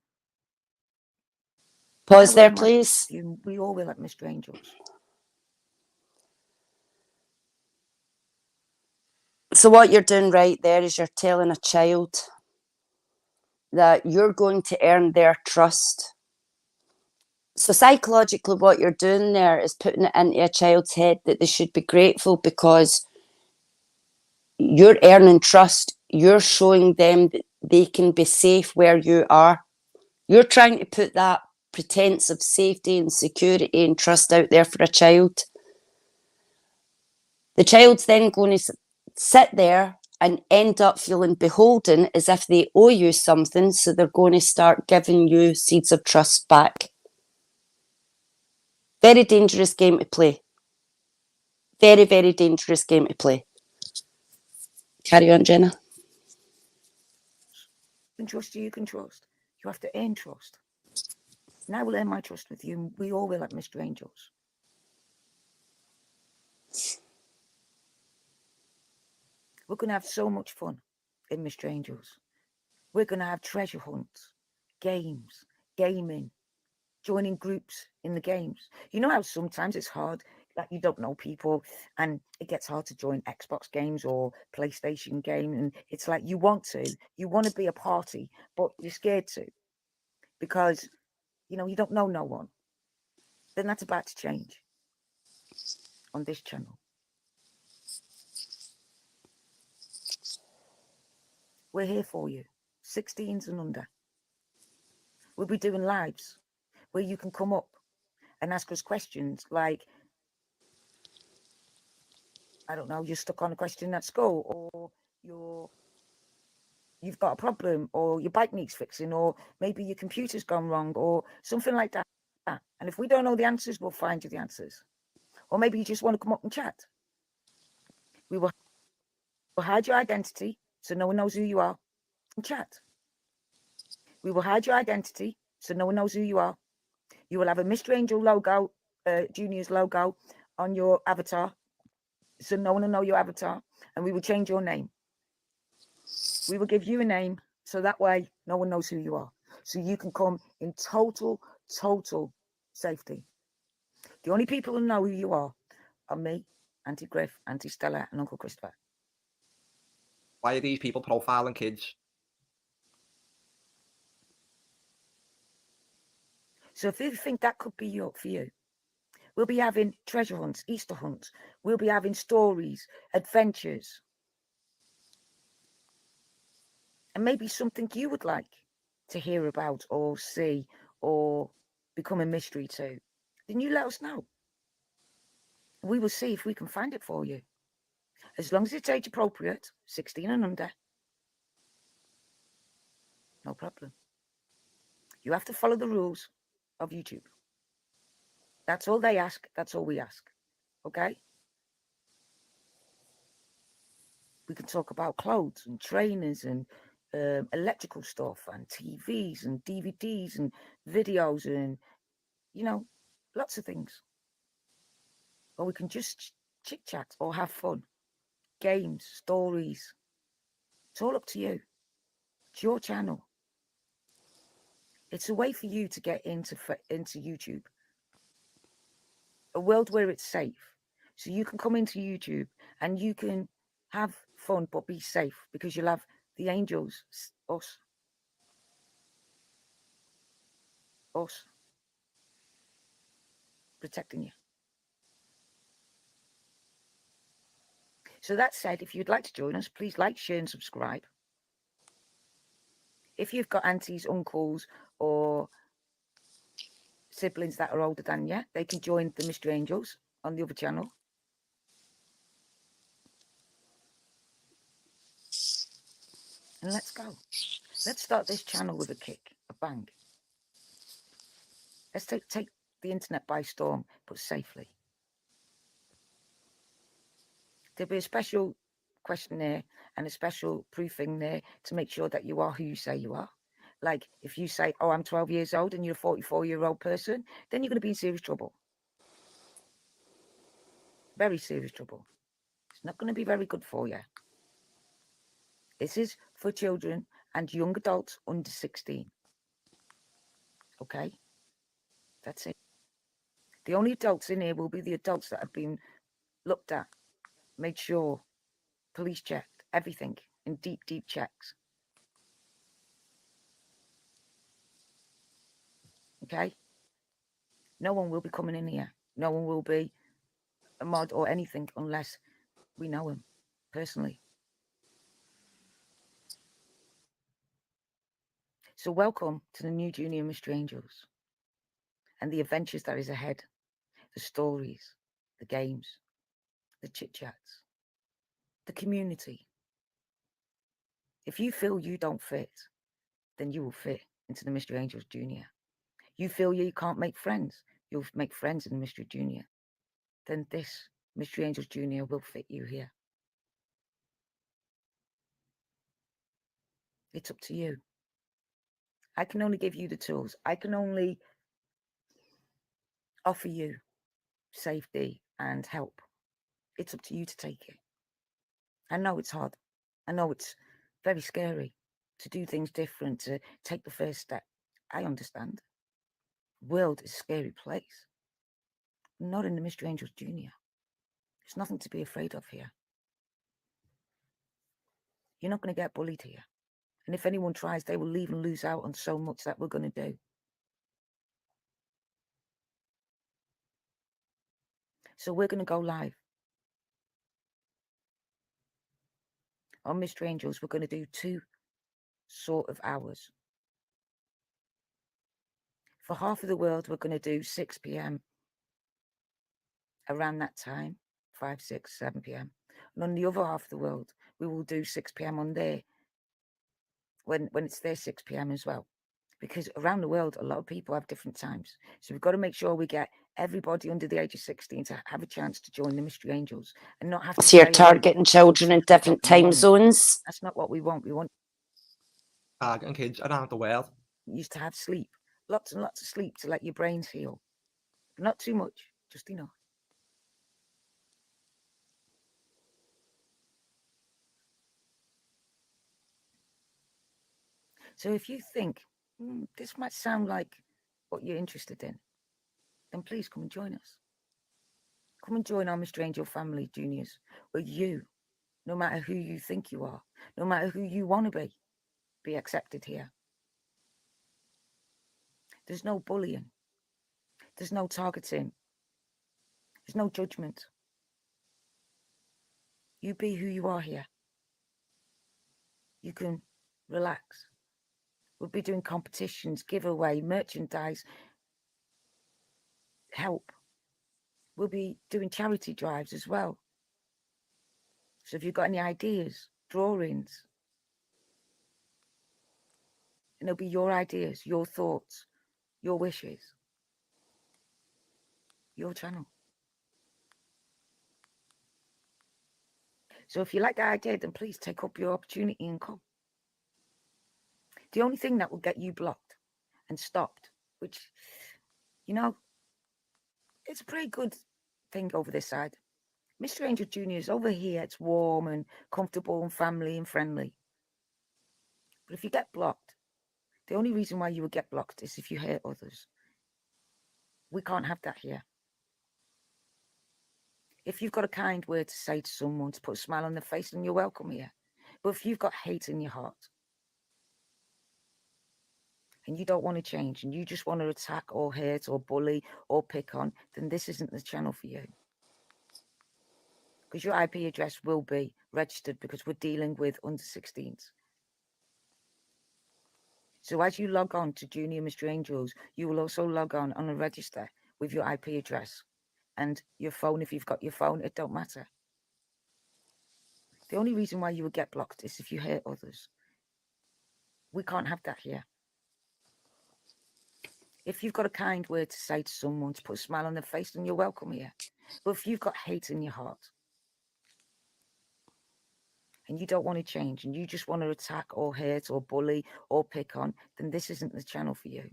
S2: Pause there, please.
S6: We all will at Mr. Angels.
S2: So what you're doing right there is you're telling a child that you're going to earn their trust. So psychologically, what you're doing there is putting it into a child's head that they should be grateful because you're earning trust. You're showing them that they can be safe where you are. You're trying to put that pretense of safety and security and trust out there for a child. The child's then going to sit there and end up feeling beholden as if they owe you something, so they're going to start giving you seeds of trust back. Very dangerous game to play. Very, very dangerous game to play. Carry on, Jenna.
S6: You can trust, you have to earn trust. And I will earn my trust with you. We all will at Mr. Angels. We're going to have so much fun in Mr. Angels. We're going to have treasure hunts, games, gaming, joining groups in the games. You know how sometimes it's hard like you don't know people, and it gets hard to join Xbox games or PlayStation game, and it's like you want to be a party, but you're scared to because you don't know no one. Then that's about to change on this channel. We're here for you, 16s and under. We'll be doing lives where you can come up and ask us questions like, I don't know, you're stuck on a question at school, or you've got a problem, or your bike needs fixing, or maybe your computer's gone wrong, or something like that. And if we don't know the answers, we'll find you the answers. Or maybe you just want to come up and chat. We will hide your identity so no one knows who you are and chat. We will hide your identity so no one knows who you are. You will have a Mr. Angel logo, Junior's logo on your avatar, so no one will know your avatar, and we will change your name. We will give you a name so that way no one knows who you are. So you can come in total safety. The only people who know who you are me, Auntie Griff, Auntie Stella, and Uncle Christopher.
S7: Why are these people profiling kids?
S6: So if you think that could be for you, we'll be having treasure hunts, Easter hunts. We'll be having stories, adventures. And maybe something you would like to hear about or see or become a mystery to, then you let us know. We will see if we can find it for you. As long as it's age appropriate, 16 and under, no problem. You have to follow the rules of YouTube. That's all they ask. That's all we ask. Okay? We can talk about clothes and trainers and electrical stuff and TVs and DVDs and videos and, lots of things. Or we can just chit chat or have fun. Games, stories. It's all up to you. It's your channel. It's a way for you to get into YouTube. A world where it's safe. So you can come into YouTube and you can have fun but be safe because you'll have the angels, us, protecting you. So that said, if you'd like to join us, please like, share and subscribe. If you've got aunties, uncles or siblings that are older than you, they can join the Mystery Angels on the other channel. And let's go. Let's start this channel with a kick, a bang. Let's take the internet by storm, but safely. There'll be a special questionnaire and a special proofing there to make sure that you are who you say you are. Like if you say, oh, I'm 12 years old and you're a 44-year-old person, then you're going to be in serious trouble. Very serious trouble. It's not going to be very good for you. This is for children and young adults under 16. Okay? That's it. The only adults in here will be the adults that have been looked at, made sure, police checked, everything in deep checks. Okay? No one will be coming in here. No one will be a mod or anything unless we know him personally. So welcome to the new Junior Mystery Angels and the adventures that is ahead, the stories, the games, the chit-chats, the community. If you feel you don't fit, then you will fit into the Mystery Angels Junior. You feel you can't make friends, you'll make friends in the Mystery Junior. Then this Mystery Angels Junior will fit you here. It's up to you. I can only give you the tools. I can only offer you safety and help. It's up to you to take it. I know it's hard. I know it's very scary to do things different, to take the first step. I understand. The world is a scary place. Not in the Mystery Angels Junior. There's nothing to be afraid of here. You're not going to get bullied here. And if anyone tries, they will leave and lose out on so much that we're going to do. So we're going to go live. On Mystery Angels, we're going to do 2 sort of hours. For half of the world, we're going to do 6 p.m. around that time, 5, 6, 7 p.m. And on the other half of the world, we will do 6 p.m. on there when it's their 6 p.m. as well. Because around the world, a lot of people have different times. So we've got to make sure we get everybody under the age of 16 to have a chance to join the Mystery Angels and not have to
S2: So you're
S6: stay awake
S2: targeting
S6: till
S2: children
S6: 2
S2: in
S6: o'clock
S2: different
S6: in the
S2: time
S6: morning.
S2: zones.
S6: That's not what we want. We want
S7: Targeting kids around the world.
S6: used to have sleep, lots and lots of sleep to let your brains heal. But not too much, just enough. So if you think this might sound like what you're interested in, then please come and join us. Come and join our Mystery Angel family, juniors, where you, no matter who you think you are, no matter who you want to be accepted here. There's no bullying. There's no targeting. There's no judgment. You be who you are here. You can relax. We'll be doing competitions, giveaway, merchandise, help. We'll be doing charity drives as well. So if you've got any ideas, drawings, and it'll be your ideas, your thoughts, your wishes, your channel. So if you like the idea, then please take up your opportunity and come. The only thing that will get you blocked and stopped, which, you know, it's a pretty good thing over this side. Mr. Angel Jr. is over here. It's warm and comfortable and family and friendly. But if you get blocked, the only reason why you would get blocked is if you hurt others. We can't have that here. If you've got a kind word to say to someone, to put a smile on their face, then you're welcome here. But if you've got hate in your heart and you don't want to change and you just want to attack or hurt or bully or pick on, then this isn't the channel for you. Because your IP address will be registered because we're dealing with under 16s. So as you log on to Junior Mystery Angels, you will also log on and register with your IP address and your phone. If you've got your phone, it don't matter. The only reason why you would get blocked is if you hurt others. We can't have that here. If you've got a kind word to say to someone, to put a smile on their face, then you're welcome here. But if you've got hate in your heart and you don't want to change and you just want to attack or hurt or bully or pick on, then this isn't the channel for you.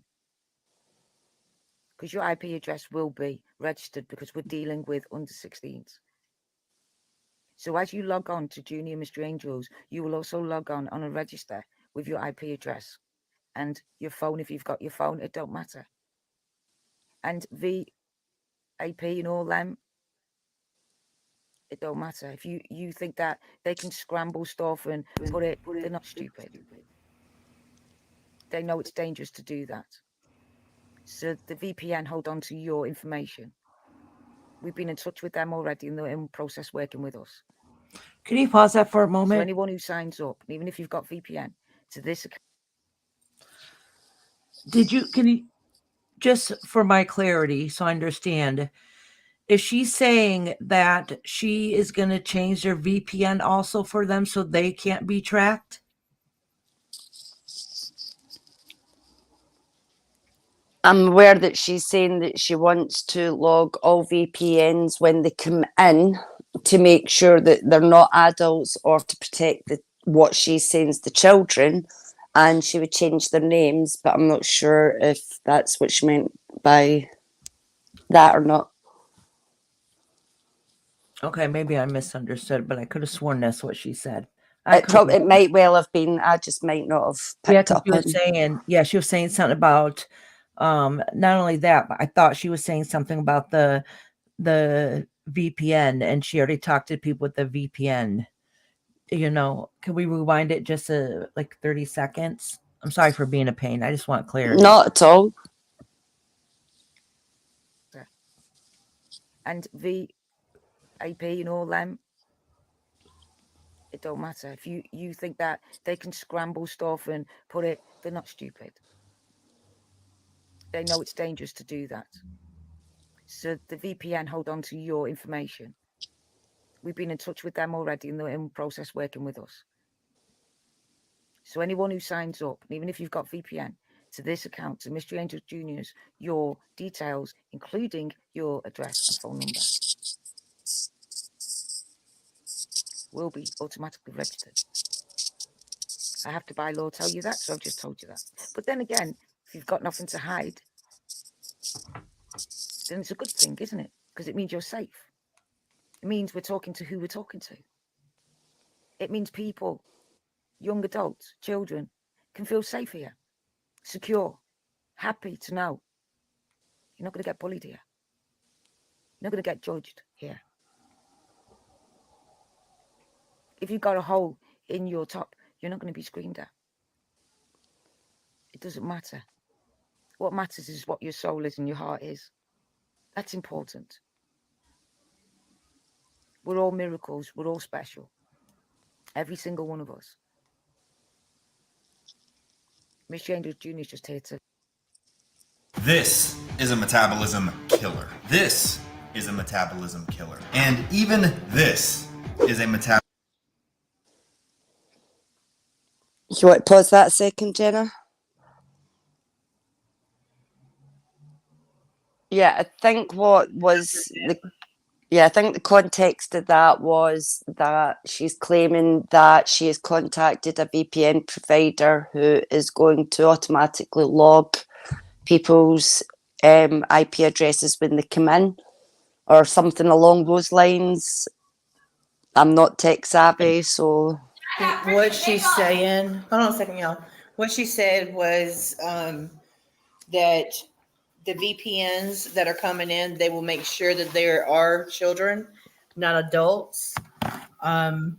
S6: Because your IP address will be registered because we're dealing with under 16s. So as you log on to Junior Mystery Angels, you will also log on and register with your IP address and your phone. If you've got your phone, it don't matter. And VIP and all them, it don't matter. If you think that they can scramble stuff and put it, they're not stupid. They know it's dangerous to do that. So the VPN hold on to your information. We've been in touch with them already and they're in process working with us.
S1: Can you pause that for a
S6: So
S1: moment?
S6: anyone who signs up, even if you've got VPN to this account.
S1: Can you, just for my clarity, so I understand, is she saying that she is going to change their VPN also for them so they can't be tracked?
S2: I'm aware that she's saying that she wants to log all VPNs when they come in to make sure that they're not adults or to protect what she's saying is the children, and she would change their names, but I'm not sure if that's what she meant by that or not.
S1: Okay, maybe I misunderstood, but I could have sworn that's what she said.
S2: It might well have been. I just might not have picked up.
S1: She was saying, she was saying something about not only that, but I thought she was saying something about the the VPN, and she already talked to people with the VPN. You know, can we rewind it just like 30 seconds? I'm sorry for being a pain. I just want clarity.
S2: Not at all.
S6: And VIP and all them, it don't matter. If you think that they can scramble stuff and put it, they're not stupid. They know it's dangerous to do that. So the VPN hold on to your information. We've been in touch with them already, and they're in process working with us. So anyone who signs up, and even if you've got VPN, to this account, to Mystery Angels Juniors, your details, including your address and phone number, will be automatically registered. I have to by law tell you that, so I've just told you that. But then again, if you've got nothing to hide, then it's a good thing, isn't it? Because it means you're safe. It means we're talking to who we're talking to. It means people, young adults, children, can feel safe here, secure, happy to know you're not going to get bullied here. You're not going to get judged here. If you've got a hole in your top, you're not going to be screamed at. It doesn't matter. What matters is what your soul is and your heart is. That's important. We're all miracles. We're all special. Every single one of us. Miss Angels Jr. is just here to...
S10: This is a metabolism killer. This is a metabolism killer. And even this is a metabolism.
S2: You want to pause that a second, Jenna? Yeah, I think the context of that was that she's claiming that she has contacted a VPN provider who is going to automatically log people's IP addresses when they come in, or something along those lines. I'm not tech savvy, so...
S5: What she's saying, hold on a second, y'all. What she said was that the VPNs that are coming in, they will make sure that there are children, not adults, to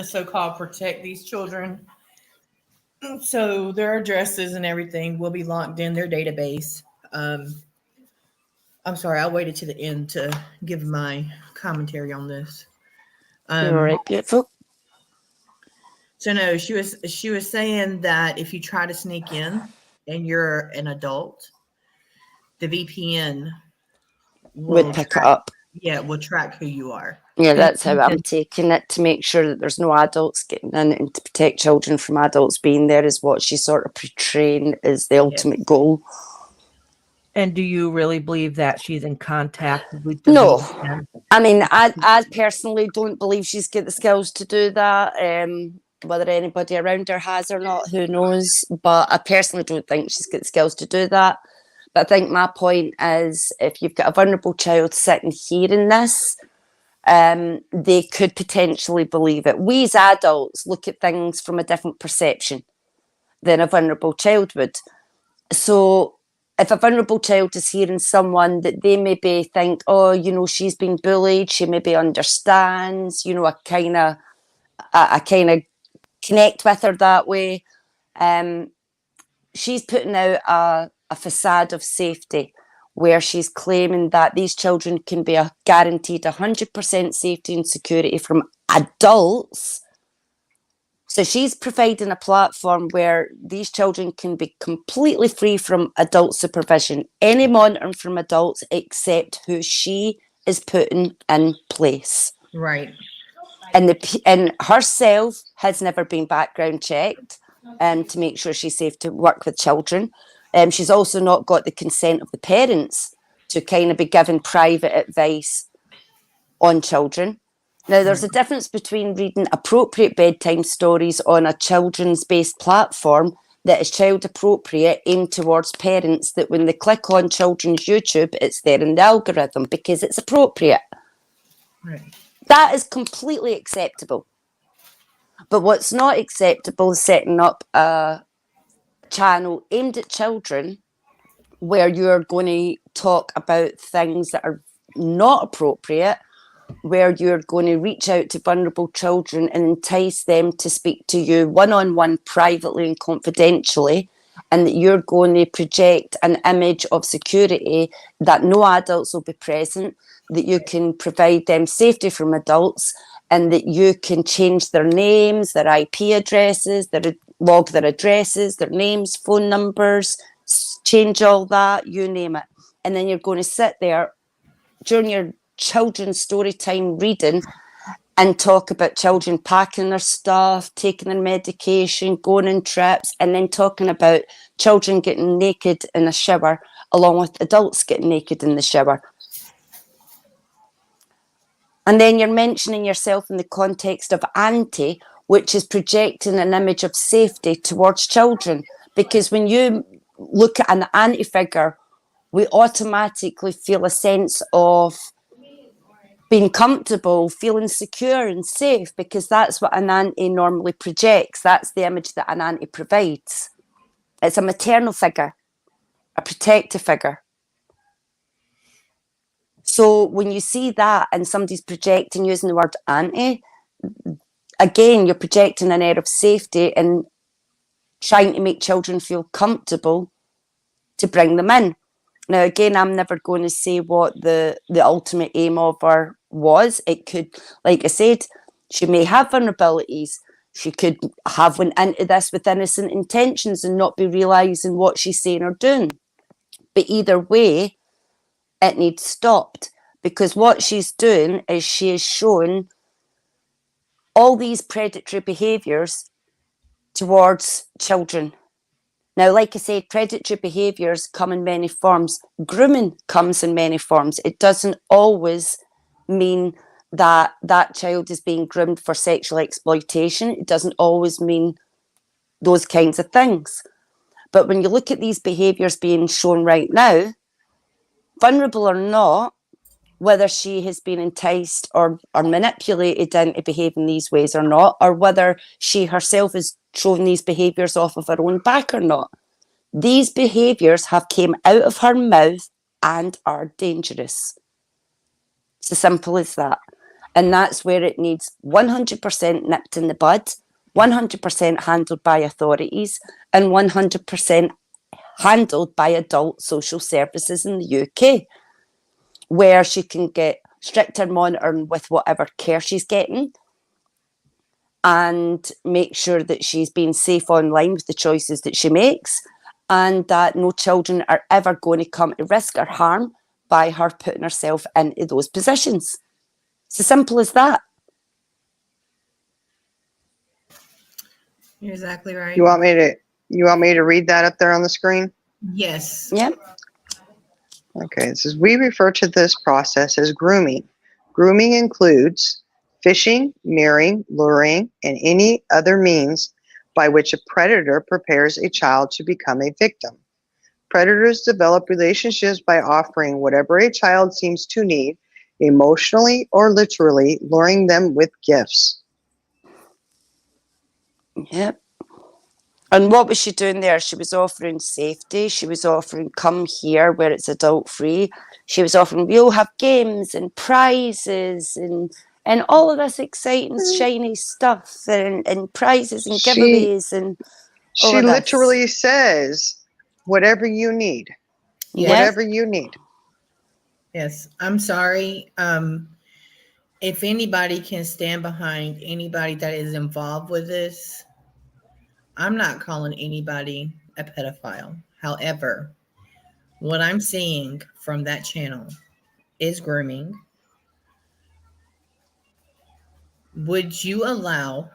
S5: so-called protect these children. So their addresses and everything will be locked in their database. I'm sorry, I waited to the end to give my commentary on this.
S2: You're right, beautiful.
S5: So no, she was saying that if you try to sneak in and you're an adult, the VPN
S2: Would pick it up.
S5: Yeah, will track who you are.
S2: Yeah, that's how I'm taking it, to make sure that there's no adults getting in, and to protect children from adults being there is what she's sort of portraying as the ultimate goal.
S1: And do you really believe that she's in contact with the
S2: No.
S1: VPN?
S2: I mean, I personally don't believe she's got the skills to do that. Whether anybody around her has or not, who knows? But I personally don't think she's got the skills to do that. But I think my point is, if you've got a vulnerable child sitting hearing this, they could potentially believe it. We as adults look at things from a different perception than a vulnerable child would. So if a vulnerable child is hearing someone that they maybe think, oh, you know, she's been bullied, she maybe understands, you know, I kind of connect with her that way. She's putting out a facade of safety where she's claiming that these children can be guaranteed 100% safety and security from adults. So she's providing a platform where these children can be completely free from adult supervision, any monitoring from adults except who she is putting in place.
S5: Right.
S2: And herself has never been background checked to make sure she's safe to work with children. She's also not got the consent of the parents to kind of be given private advice on children. Now, there's a difference between reading appropriate bedtime stories on a children's based platform that is child appropriate, aimed towards parents, that when they click on children's YouTube, it's there in the algorithm because it's appropriate.
S5: Right.
S2: That is completely acceptable. But what's not acceptable is setting up a channel aimed at children where you're going to talk about things that are not appropriate, where you're going to reach out to vulnerable children and entice them to speak to you one-on-one, privately and confidentially, and that you're going to project an image of security, that no adults will be present, that you can provide them safety from adults, and that you can change their names, their IP addresses, log their addresses, their names, phone numbers, change all that, you name it. And then you're going to sit there during your children's story time reading and talk about children packing their stuff, taking their medication, going on trips, and then talking about children getting naked in the shower along with adults getting naked in the shower. And then you're mentioning yourself in the context of auntie, which is projecting an image of safety towards children. Because when you look at an auntie figure, we automatically feel a sense of being comfortable, feeling secure and safe, because that's what an auntie normally projects. That's the image that an auntie provides. It's a maternal figure, a protective figure. So when you see that and somebody's projecting using the word auntie, again, you're projecting an air of safety and trying to make children feel comfortable to bring them in. Now, again, I'm never going to say what the ultimate aim of her was. It could, like I said, she may have vulnerabilities. She could have went into this with innocent intentions and not be realising what she's saying or doing. But either way, it needs stopped, because what she's doing is she is showing all these predatory behaviours towards children. Now, like I said, predatory behaviours come in many forms. Grooming comes in many forms. It doesn't always mean that that child is being groomed for sexual exploitation. It doesn't always mean those kinds of things. But when you look at these behaviours being shown right now, vulnerable or not, whether she has been enticed or manipulated into behaving these ways or not, or whether she herself is showing these behaviours off of her own back or not, these behaviours have came out of her mouth and are dangerous. It's as simple as that. And that's where it needs 100% nipped in the bud, 100% handled by authorities, and 100% handled by adult social services in the UK, where she can get stricter monitoring with whatever care she's getting, and make sure that she's being safe online with the choices that she makes, and that no children are ever going to come to risk or harm by her putting herself into those positions. It's as simple as that.
S5: You're exactly right.
S4: You want me to read that up there on the screen?
S5: Yes.
S2: Yeah.
S4: Okay, it says, we refer to this process as grooming. Grooming includes fishing, mirroring, luring, and any other means by which a predator prepares a child to become a victim. Predators develop relationships by offering whatever a child seems to need, emotionally or literally, luring them with gifts.
S2: Yep. And what was she doing there? She was offering safety. She was offering come here where it's adult free. She was offering, we'll have games and prizes and all of this exciting, shiny stuff and prizes and giveaways and all
S4: She
S2: of this.
S4: literally says, whatever you need.
S2: Yes.
S4: Whatever you need.
S5: Yes. I'm sorry. If anybody can stand behind anybody that is involved with this, I'm not calling anybody a pedophile. However, what I'm seeing from that channel is grooming. Would you allow,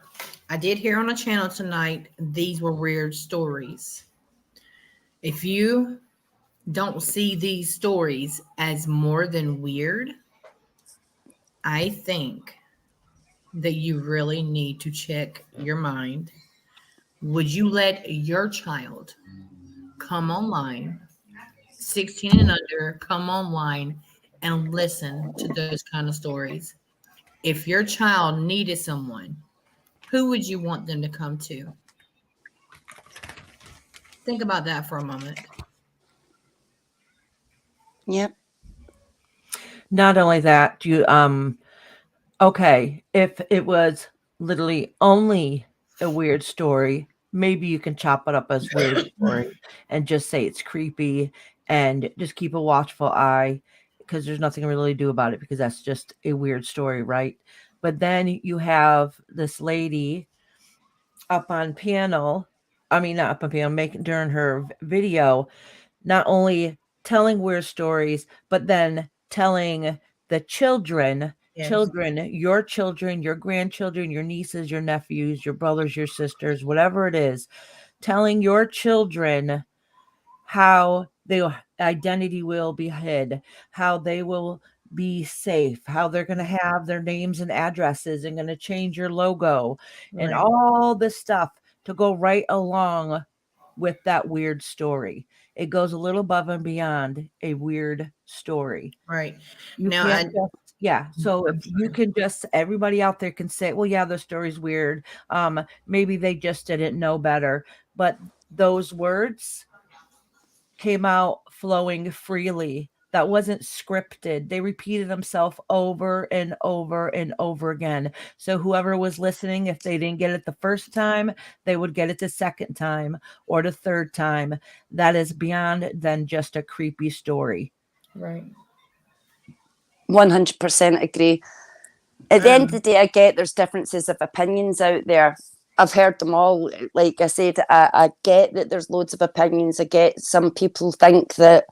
S5: I did hear on a channel tonight, these were weird stories. If you don't see these stories as more than weird, I think that you really need to check your mind. Would you let your child come online, 16 and under, come online and listen to those kind of stories? If your child needed someone, who would you want them to come to? Think about that for a moment.
S2: Yep.
S1: Not only that, you okay, if it was literally only a weird story, maybe you can chop it up as weird story and just say it's creepy and just keep a watchful eye because there's nothing really to do about it because that's just a weird story, right? But then you have this lady up on panel, I mean not up on panel, making during her video, not only telling weird stories, but then telling the children,
S5: Yes.
S1: children, your grandchildren, your nieces, your nephews, your brothers, your sisters, whatever it is, telling your children how their identity will be hid, how they will be safe, how they're going to have their names and addresses and going to change your logo and
S5: Right.
S1: all this stuff to go right along with that weird story. It goes a little above and beyond a weird story.
S5: Right.
S1: You
S5: Now,
S1: can't just, yeah. So if
S5: I'm
S1: you
S5: sorry.
S1: can just, everybody out there can say, well, yeah, the story's weird. Maybe they just didn't know better. But those words came out flowing freely. That wasn't scripted. They repeated themselves over and over and over again. So whoever was listening, if they didn't get it the first time, they would get it the second time or the third time. That is beyond than just a creepy story.
S5: Right.
S2: 100% agree. At the end of the day, I get there's differences of opinions out there. I've heard them all. Like I said, I get that there's loads of opinions. I get some people think that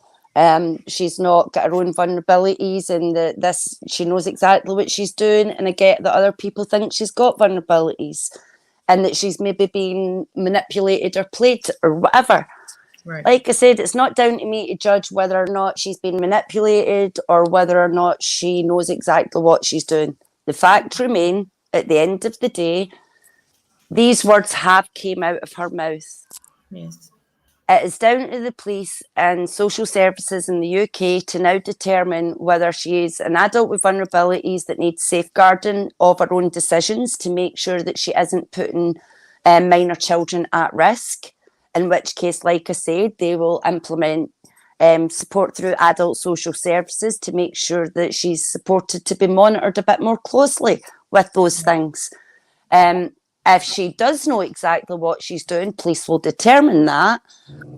S2: she's not got her own vulnerabilities and that she knows exactly what she's doing. And I get that other people think she's got vulnerabilities and that she's maybe being manipulated or played or whatever.
S5: Right.
S2: Like I said, it's not down to me to judge whether or not she's been manipulated or whether or not she knows exactly what she's doing. The fact remain, at the end of the day, these words have came out of her mouth.
S5: Yes.
S2: It is down to the police and social services in the UK to now determine whether she is an adult with vulnerabilities that needs safeguarding of her own decisions to make sure that she isn't putting minor children at risk, in which case, like I said, they will implement support through adult social services to make sure that she's supported to be monitored a bit more closely with those things. If she does know exactly what she's doing, police will determine that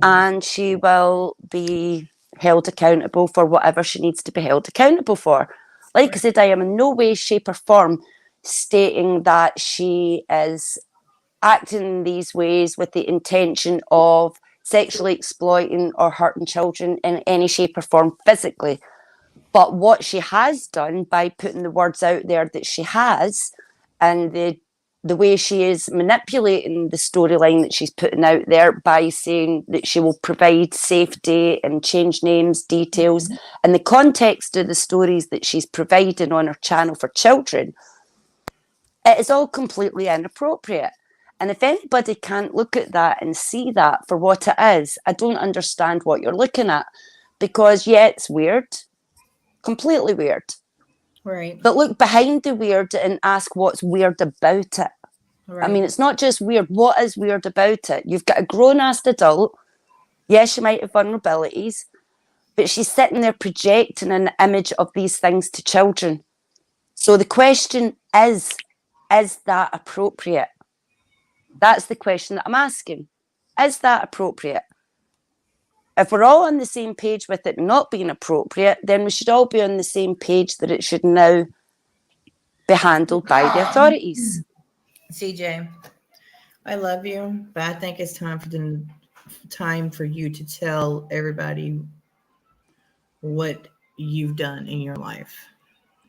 S2: and she will be held accountable for whatever she needs to be held accountable for. Like I said, I am in no way, shape or form stating that she is acting in these ways with the intention of sexually exploiting or hurting children in any shape or form physically. But what she has done by putting the words out there that she has and the way she is manipulating the storyline that she's putting out there by saying that she will provide safety and change names, details, and the context of the stories that she's providing on her channel for children, it is all completely inappropriate. And if anybody can't look at that and see that for what it is, I don't understand what you're looking at. Because, yeah, it's weird. Completely weird.
S5: Right.
S2: But look behind the weird and ask what's weird about it.
S5: Right.
S2: I mean, it's not just weird. What is weird about it? You've got a grown-ass adult. Yes, she might have vulnerabilities, but she's sitting there projecting an image of these things to children. So the question is that appropriate? That's the question that I'm asking. Is that appropriate? If we're all on the same page with it not being appropriate, then we should all be on the same page that it should now be handled by the authorities.
S5: CJ, I love you, but I think it's time for you to tell everybody what you've done in your life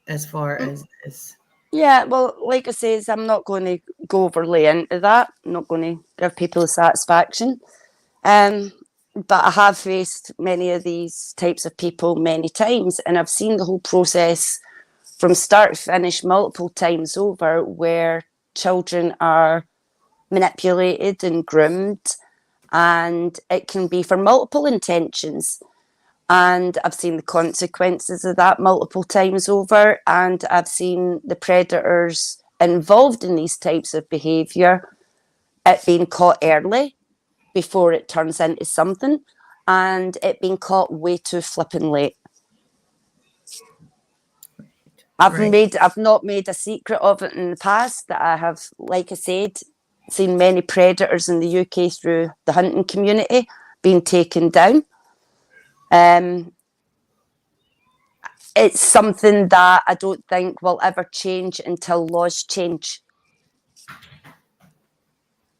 S5: as far as this.
S2: Yeah, well, like I says, I'm not going to go overly into that. I'm not going to give people a satisfaction. But I have faced many of these types of people many times, and I've seen the whole process from start to finish multiple times over where children are manipulated and groomed, and it can be for multiple intentions. And I've seen the consequences of that multiple times over, and I've seen the predators involved in these types of behaviour, it being caught early before it turns into something, and it being caught way too flipping late. I've not made a secret of it in the past that I have, like I said, seen many predators in the UK through the hunting community being taken down. It's something that I don't think will ever change until laws change.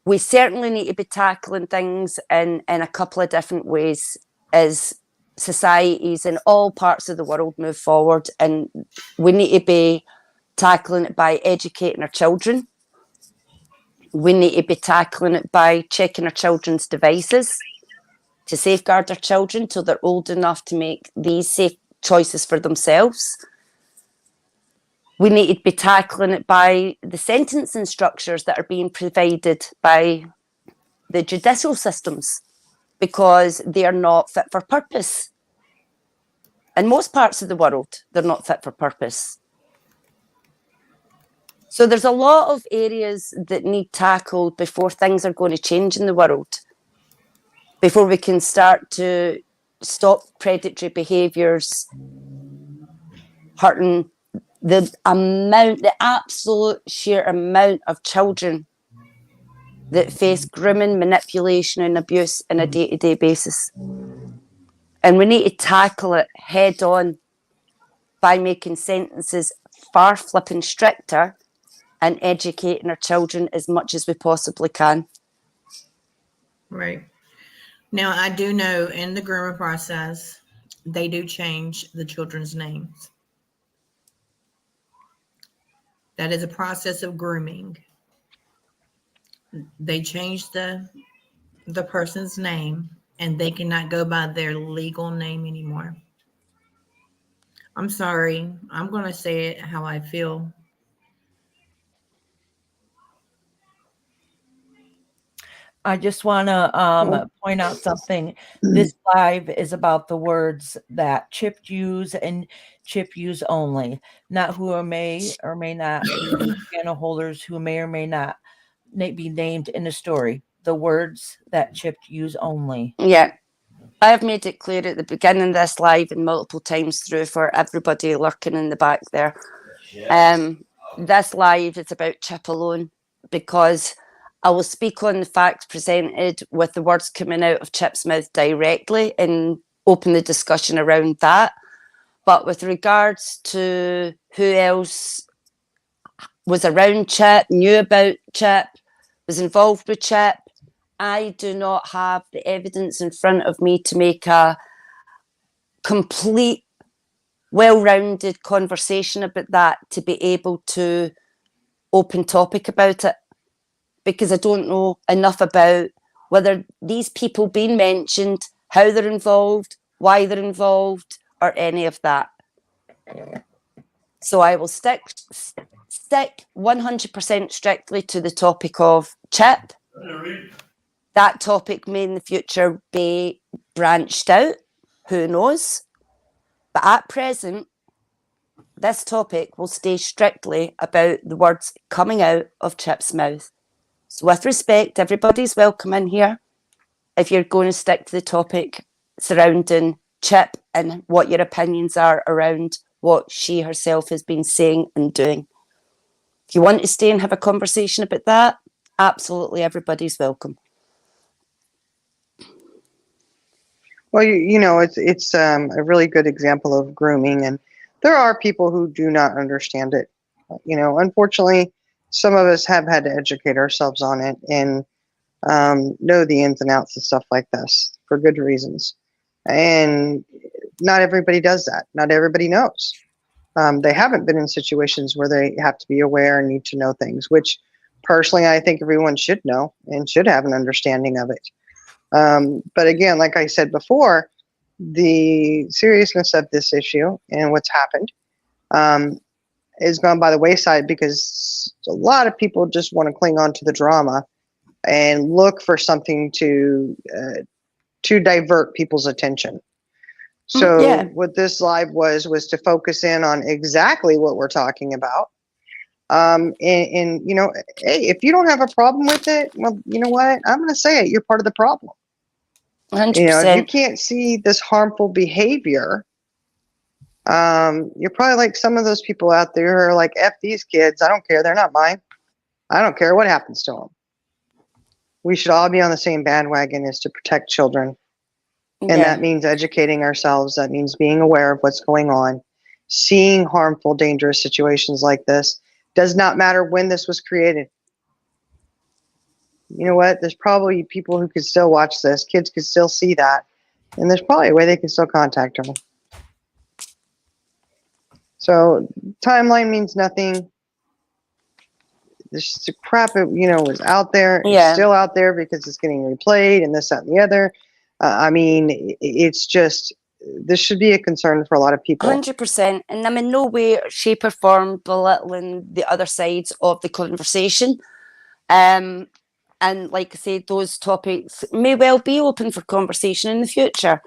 S2: We certainly need to be tackling things in a couple of different ways as societies in all parts of the world move forward, and we need to be tackling it by educating our children. We need to be tackling it by checking our children's devices to safeguard our children till they're old enough to make these safe choices for themselves. We need to be tackling it by the sentencing structures that are being provided by the judicial systems, because they are not fit for purpose. In most parts of the world, they're not fit for purpose. So there's a lot of areas that need tackled before things are going to change in the world, before we can start to stop predatory behaviours hurting the absolute sheer amount of children that face grooming, manipulation and abuse on a day-to-day basis. And we need to tackle it head on by making sentences far flipping stricter and educating our children as much as we possibly can.
S5: Right. Now, I do know in the grooming process, they do change the children's names. That is a process of grooming. They change the person's name, and they cannot go by their legal name anymore. I'm sorry. I'm going to say it how I feel.
S1: I just want to point out something. This live is about the words that Chip use and Chip use only, not who may or may not be channel holders who may or may not be named in the story. The words that Chip use only.
S2: Yeah. I have made it clear at the beginning of this live and multiple times through for everybody lurking in the back there. This live is about Chip alone, because I will speak on the facts presented with the words coming out of Chip's mouth directly and open the discussion around that. But with regards to who else was around Chip, knew about Chip, was involved with Chip, I do not have the evidence in front of me to make a complete, well-rounded conversation about that, to be able to open topic about it, because I don't know enough about whether these people being mentioned, how they're involved, why they're involved, or any of that. So I will stick 100% strictly to the topic of Chip. That topic may in the future be branched out, who knows? But at present, this topic will stay strictly about the words coming out of Chip's mouth. So with respect, everybody's welcome in here if you're going to stick to the topic surrounding Chip and what your opinions are around what she herself has been saying and doing. If you want to stay and have a conversation about that, absolutely everybody's welcome.
S4: Well, you know, it's a really good example of grooming, and there are people who do not understand it. You know, unfortunately, some of us have had to educate ourselves on it and know the ins and outs of stuff like this for good reasons. And not everybody does that. Not everybody knows. They haven't been in situations where they have to be aware and need to know things, which personally I think everyone should know and should have an understanding of it. But again, like I said before, the seriousness of this issue and what's happened is gone by the wayside, because a lot of people just want to cling on to the drama and look for something to divert people's attention. So what this live was to focus in on exactly what we're talking about. And you know, hey, if you don't have a problem with it, well, you know what? I'm going to say it. You're part of the problem.
S2: 100%.
S4: You know, if you can't see this harmful behavior, You're probably like some of those people out there who are like, F these kids. I don't care. They're not mine. I don't care what happens to them. We should all be on the same bandwagon as to protect children. And
S2: Yeah.
S4: that means educating ourselves. That means being aware of what's going on, seeing harmful, dangerous situations like this. Does not matter when this was created. You know what? There's probably people who could still watch this. Kids could still see that. And there's probably a way they can still contact them. So timeline means nothing. This crap, was out there.
S2: Yeah.
S4: It's still out there because it's getting replayed and this, that, and the other. I mean, it's just, this should be a concern for a lot of people.
S2: 100%. And I'm in no way, shape, or form belittling the other sides of the conversation. And like I said, those topics may well be open for conversation in the future.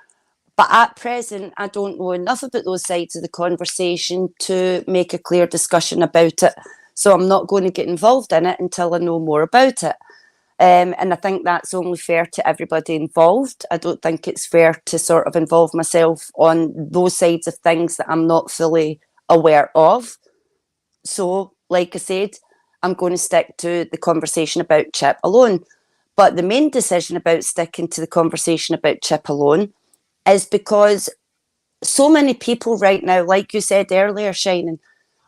S2: But at present, I don't know enough about those sides of the conversation to make a clear discussion about it. So I'm not going to get involved in it until I know more about it. And I think that's only fair to everybody involved. I don't think it's fair to sort of involve myself on those sides of things that I'm not fully aware of. So, like I said, I'm going to stick to the conversation about Chip alone. But the main decision about sticking to the conversation about Chip alone is because so many people right now, like you said earlier, Shining,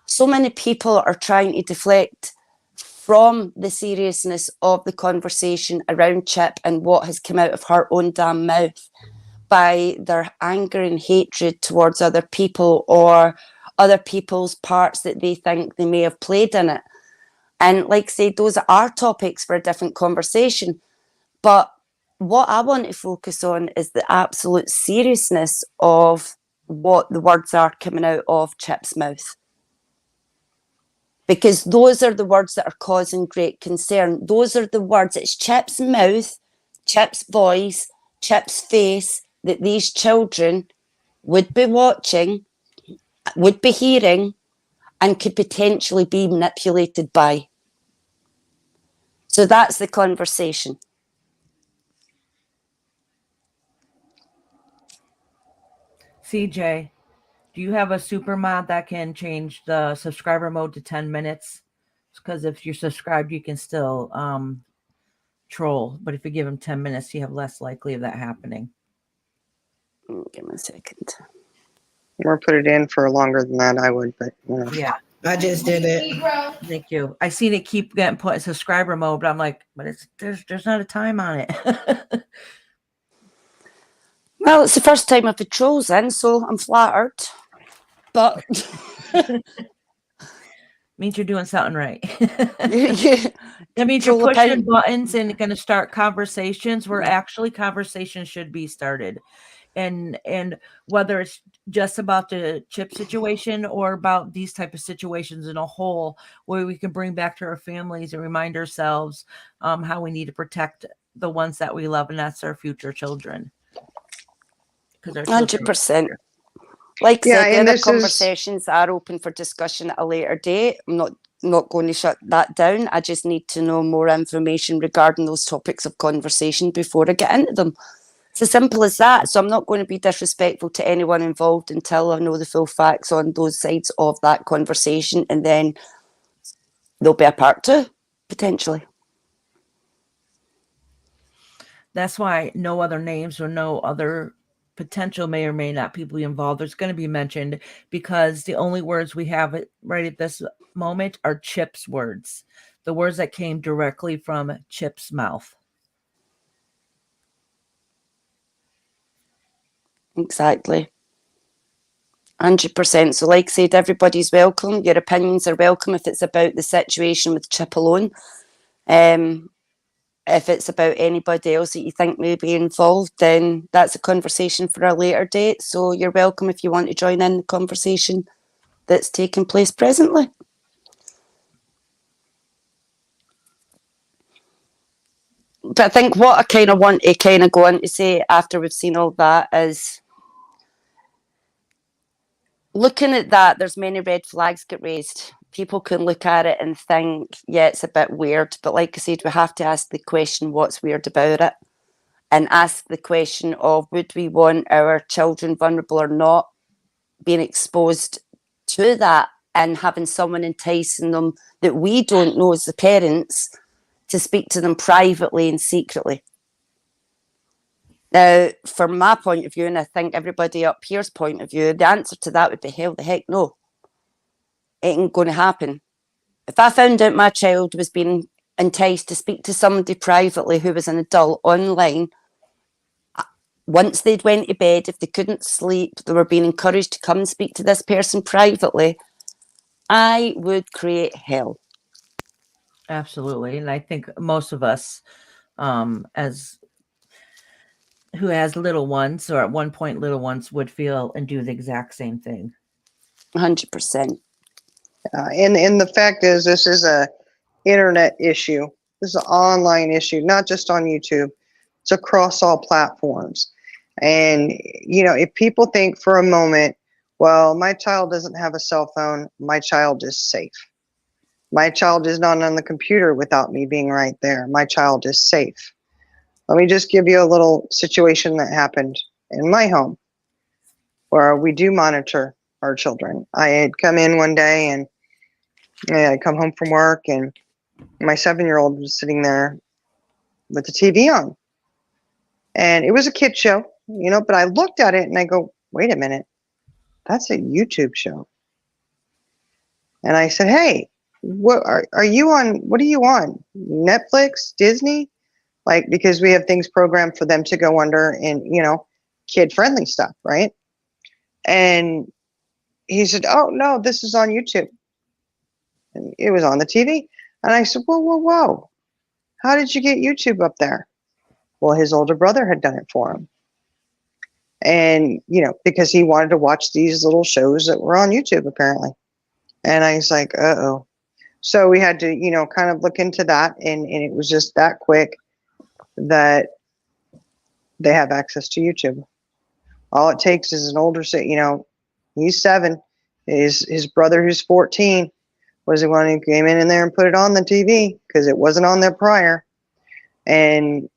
S2: so many people are trying to deflect from the seriousness of the conversation around Chip and what has come out of her own damn mouth by their anger and hatred towards other people or other people's parts that they think they may have played in it. And like I say, those are topics for a different conversation. But what I want to focus on is the absolute seriousness of what the words are coming out of Chip's mouth. Because those are the words that are causing great concern. Those are the words, it's Chip's mouth, Chip's voice, Chip's face that these children would be watching, would be hearing, and could potentially be manipulated by. So that's the conversation.
S1: CJ, do you have a super mod that can change the subscriber mode to 10 minutes? Because if you're subscribed, you can still troll. But if you give them 10 minutes, you have less likely of that happening.
S2: Give me a second.
S4: Or put it in for longer than that, I would, but
S1: Yeah.
S5: I just did it.
S1: Thank you. I seen it keep getting put in subscriber mode, but I'm like, but there's not a time on it.
S2: Well, it's the first time I've had trolls in, so I'm flattered. But
S1: means you're doing something right.
S2: yeah.
S1: That means
S2: Troll
S1: you're pushing
S2: opinion.
S1: buttons and going to start conversations where actually conversations should be started. And whether it's just about the Chip situation or about these type of situations in a whole, where we can bring back to our families and remind ourselves how we need to protect the ones that we love, and that's our future children.
S2: 100%. Like I said, the other conversations are open for discussion at a later date. I'm not going to shut that down. I just need to know more information regarding those topics of conversation before I get into them. It's as simple as that. So I'm not going to be disrespectful to anyone involved until I know the full facts on those sides of that conversation, and then there'll be a part two, potentially.
S1: That's why no other names or no other potential may or may not people involved there's going to be mentioned, because the only words we have right at this moment are Chip's words, the words that came directly from Chip's mouth.
S2: Exactly. 100%. So like I said, everybody's welcome. Your opinions are welcome if it's about the situation with Chip alone. If it's about anybody else that you think may be involved, then that's a conversation for a later date. So you're welcome if you want to join in the conversation that's taking place presently. But I think what I kind of want to kind of go on to say after we've seen all that is, looking at that, there's many red flags get raised. People can look at it and think, yeah, it's a bit weird. But like I said, we have to ask the question, what's weird about it? And ask the question of, would we want our children, vulnerable or not, being exposed to that and having someone enticing them that we don't know as the parents to speak to them privately and secretly. Now, from my point of view, and I think everybody up here's point of view, the answer to that would be hell the heck no. It ain't going to happen. If I found out my child was being enticed to speak to somebody privately who was an adult online, once they'd went to bed, if they couldn't sleep, they were being encouraged to come and speak to this person privately, I would create hell.
S1: Absolutely. And I think most of us, as who has little ones, or at one point little ones, would feel and do the exact same thing.
S2: 100%.
S4: And the fact is, this is a internet issue. This is an online issue, not just on YouTube. It's across all platforms. And, you know, if people think for a moment, well, my child doesn't have a cell phone, my child is safe. My child is not on the computer without me being right there. My child is safe. Let me just give you a little situation that happened in my home where we do monitor our children. I had come in one day and I come home from work and my 7-year-old was sitting there with the TV on. And it was a kid show, you know, but I looked at it and I go, wait a minute, that's a YouTube show. And I said, hey, what are you on? What are you on? Netflix, Disney? Like, because we have things programmed for them to go under and, you know, kid friendly stuff, right? And he said, oh no, this is on YouTube. And it was on the TV. And I said, whoa. How did you get YouTube up there? Well, his older brother had done it for him. And, you know, because he wanted to watch these little shows that were on YouTube, apparently. And I was like, uh-oh. So we had to, you know, kind of look into that. And it was just that quick that they have access to YouTube. All it takes is an older, you know, he's 7. His brother, who's 14, was the one who came in there and put it on the TV because it wasn't on there prior. And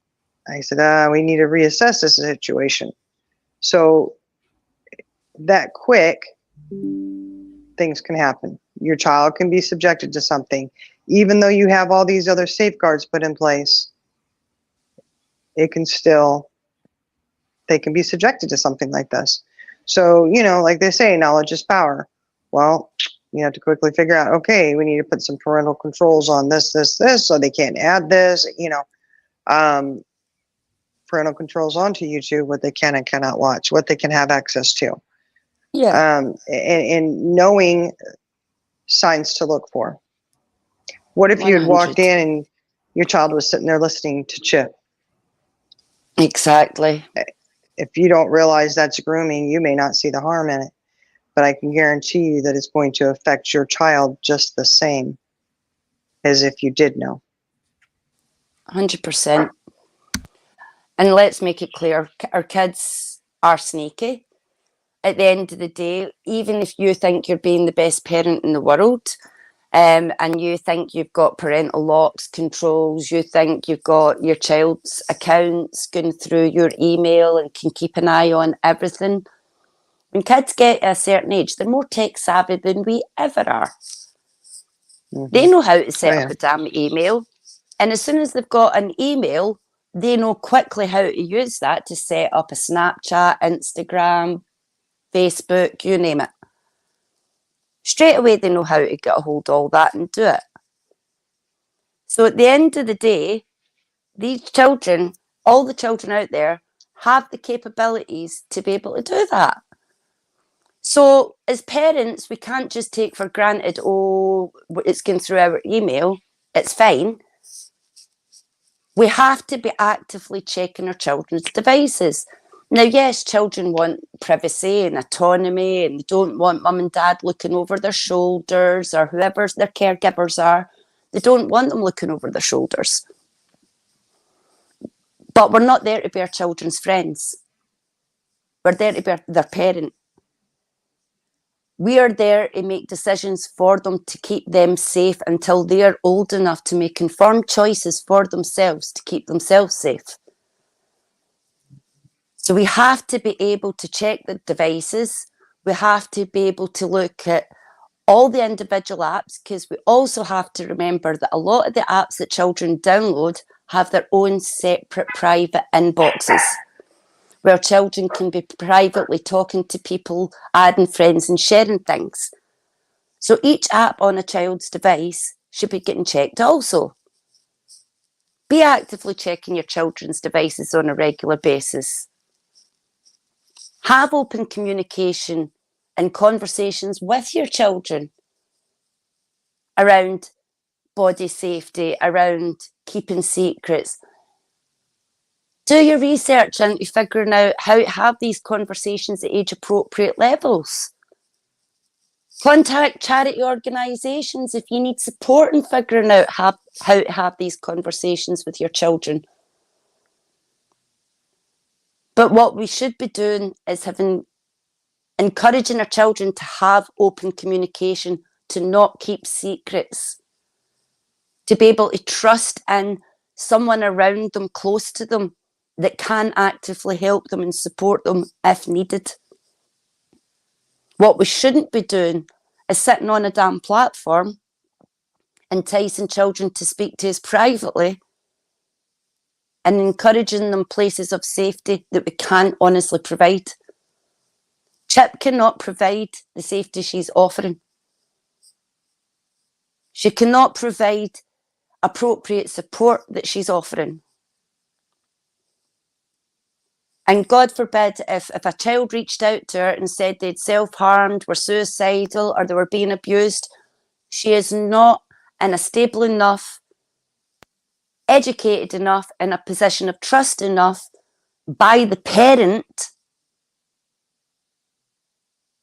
S4: I said, we need to reassess this situation. So that quick, things can happen. Your child can be subjected to something. Even though you have all these other safeguards put in place, it can still, they can be subjected to something like this. So, you know, like they say, knowledge is power. Well, you have to quickly figure out, okay, we need to put some parental controls on this, so they can't add this, you know, parental controls onto YouTube, what they can and cannot watch, what they can have access to.
S2: Yeah.
S4: And knowing signs to look for. What if you had
S2: 100.
S4: walked in and your child was sitting there listening to Chip?
S2: Exactly.
S4: If you don't realize that's grooming, you may not see the harm in it. But I can guarantee you that it's going to affect your child just the same as if you did know.
S2: 100%. And let's make it clear, our kids are sneaky. At the end of the day, even if you think you're being the best parent in the world, and you think you've got parental locks, controls, you think you've got your child's accounts going through your email and can keep an eye on everything. When kids get a certain age, they're more tech savvy than we ever are. Mm-hmm. They know how to set up a damn email. And as soon as they've got an email, they know quickly how to use that to set up a Snapchat, Instagram, Facebook, you name it. Straight away, they know how to get a hold of all that and do it. So at the end of the day, these children, all the children out there, have the capabilities to be able to do that. So as parents, we can't just take for granted, oh, it's going through our email, it's fine. We have to be actively checking our children's devices. Now, yes, children want privacy and autonomy and they don't want mum and dad looking over their shoulders or whoever their caregivers are. They don't want them looking over their shoulders. But we're not there to be our children's friends. We're there to be their parent. We are there to make decisions for them to keep them safe until they are old enough to make informed choices for themselves to keep themselves safe. So we have to be able to check the devices. We have to be able to look at all the individual apps, because we also have to remember that a lot of the apps that children download have their own separate private inboxes, where children can be privately talking to people, adding friends and sharing things. So each app on a child's device should be getting checked also. Be actively checking your children's devices on a regular basis. Have open communication and conversations with your children around body safety, around keeping secrets. Do your research into figuring out how to have these conversations at age appropriate levels. Contact charity organisations if you need support in figuring out how to have these conversations with your children. But what we should be doing is encouraging our children to have open communication, to not keep secrets, to be able to trust in someone around them, close to them, that can actively help them and support them if needed. What we shouldn't be doing is sitting on a damn platform enticing children to speak to us privately and encouraging them places of safety that we can't honestly provide. Chip cannot provide the safety she's offering. She cannot provide appropriate support that she's offering. And God forbid if a child reached out to her and said they'd self-harmed, were suicidal, or they were being abused, she is not in a stable enough, educated enough, in a position of trust enough by the parent,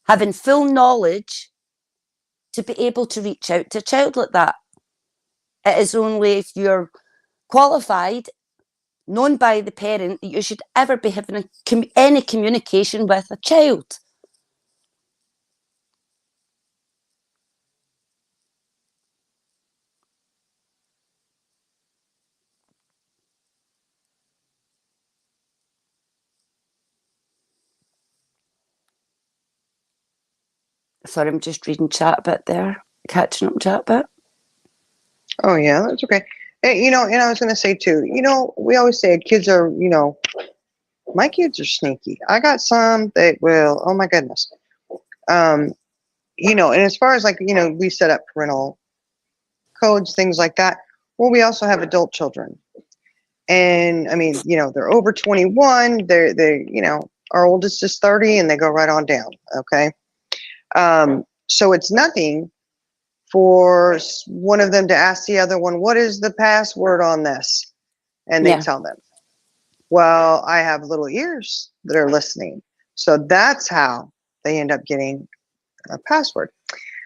S2: having full knowledge, to be able to reach out to a child like that. It is only if you're qualified, known by the parent, that you should ever be having any communication with a child. Sorry, I'm just reading chat a bit there, catching up chat a bit.
S4: Oh yeah, that's okay. And I was going to say too, we always say kids are, my kids are sneaky. I got some that will, oh my goodness. And as far as we set up parental codes, things like that. Well, we also have adult children. And I mean, they're over 21. Our oldest is 30 and they go right on down. Okay. So it's nothing for one of them to ask the other one, what is the password on this? And they tell them. Well, I have little ears that are listening. So that's how they end up getting a password.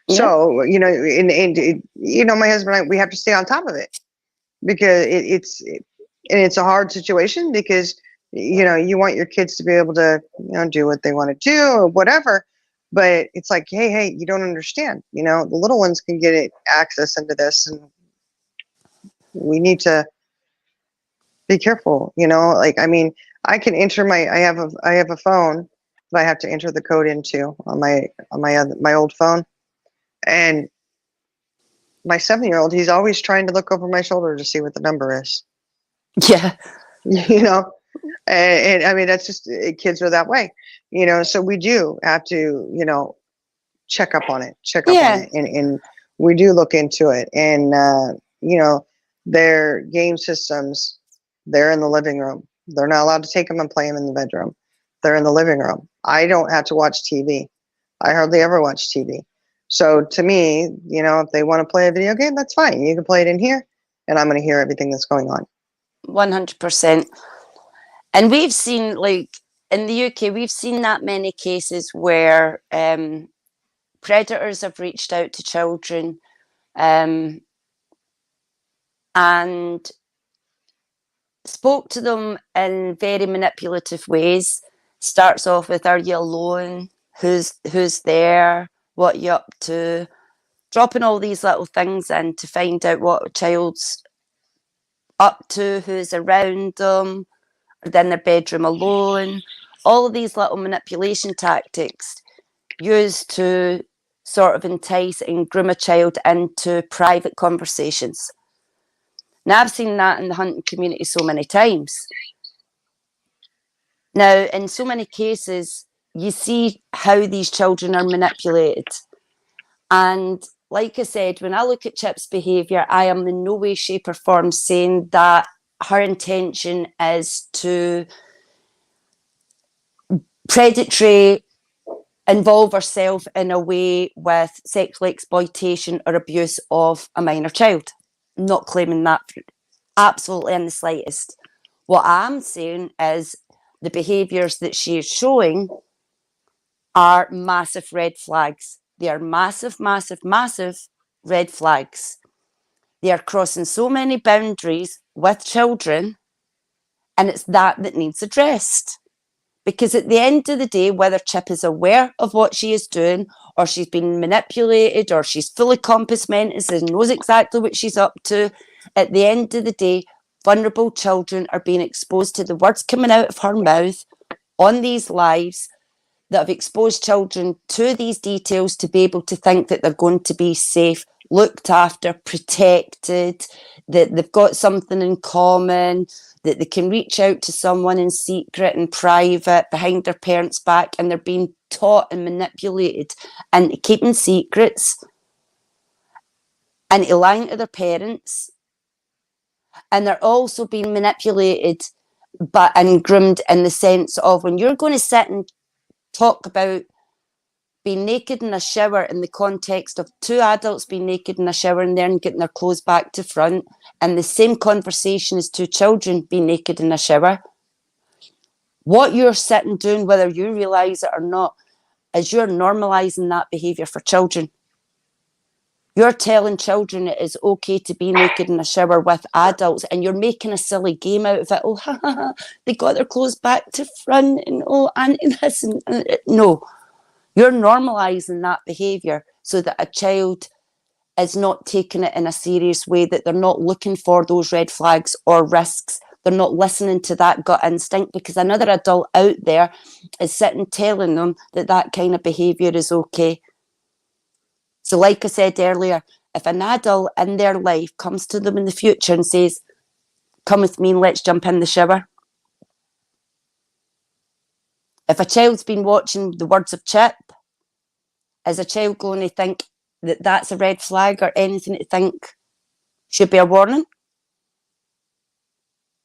S4: Yeah. So, my husband and I, we have to stay on top of it because it's a hard situation because, you want your kids to be able to, do what they want to do or whatever. But it's like, hey, you don't understand. The little ones can get access into this, and we need to be careful. I can enter I have a phone that I have to enter the code into on my old phone, and my 7-year-old, he's always trying to look over my shoulder to see what the number is.
S2: Yeah,
S4: and I mean that's just kids are that way. So we do have to check up on it, and we do look into it. And their game systems, they're in the living room. They're not allowed to take them and play them in the bedroom. They're in the living room. I don't have to watch TV. I hardly ever watch TV. So to me, if they want to play a video game, that's fine. You can play it in here, and I'm going to hear everything that's going on.
S2: 100%. And we've seen, in the UK, we've seen that many cases where predators have reached out to children and spoke to them in very manipulative ways. Starts off with, are you alone? Who's there? What are you up to? Dropping all these little things in to find out what a child's up to, who's around them, or in their bedroom alone. All of these little manipulation tactics used to sort of entice and groom a child into private conversations. Now, I've seen that in the hunting community so many times. Now, in so many cases, you see how these children are manipulated. And like I said, when I look at Chip's behaviour, I am in no way, shape or form saying that her intention is to predatory involve herself in a way with sexual exploitation or abuse of a minor child. Not claiming that absolutely in the slightest. What I'm saying is the behaviours that she is showing are massive red flags. They are massive, massive, massive red flags. They are crossing so many boundaries with children, and it's that needs addressed. Because at the end of the day, whether Chip is aware of what she is doing, or she's been manipulated, or she's fully compass mentis and knows exactly what she's up to, at the end of the day, vulnerable children are being exposed to the words coming out of her mouth on these lives that have exposed children to these details to be able to think that they're going to be safe, looked after, protected, that they've got something in common, that they can reach out to someone in secret and private behind their parents' back, and they're being taught and manipulated into keeping secrets and lying to their parents. And they're also being manipulated and groomed in the sense of when you're going to sit and talk about being naked in a shower in the context of two adults being naked in a shower and then getting their clothes back to front, and the same conversation as two children being naked in a shower. What you're sitting doing, whether you realise it or not, is you're normalising that behaviour for children. You're telling children it is okay to be naked in a shower with adults, and you're making a silly game out of it. Oh, ha, ha, ha, they got their clothes back to front, and oh, auntie this. No. You're normalising that behaviour so that a child is not taking it in a serious way, that they're not looking for those red flags or risks. They're not listening to that gut instinct because another adult out there is sitting telling them that that kind of behaviour is okay. So like I said earlier, if an adult in their life comes to them in the future and says, come with me and let's jump in the shower. If a child's been watching the words of Chip, is a child going to think that that's a red flag or anything to think should be a warning?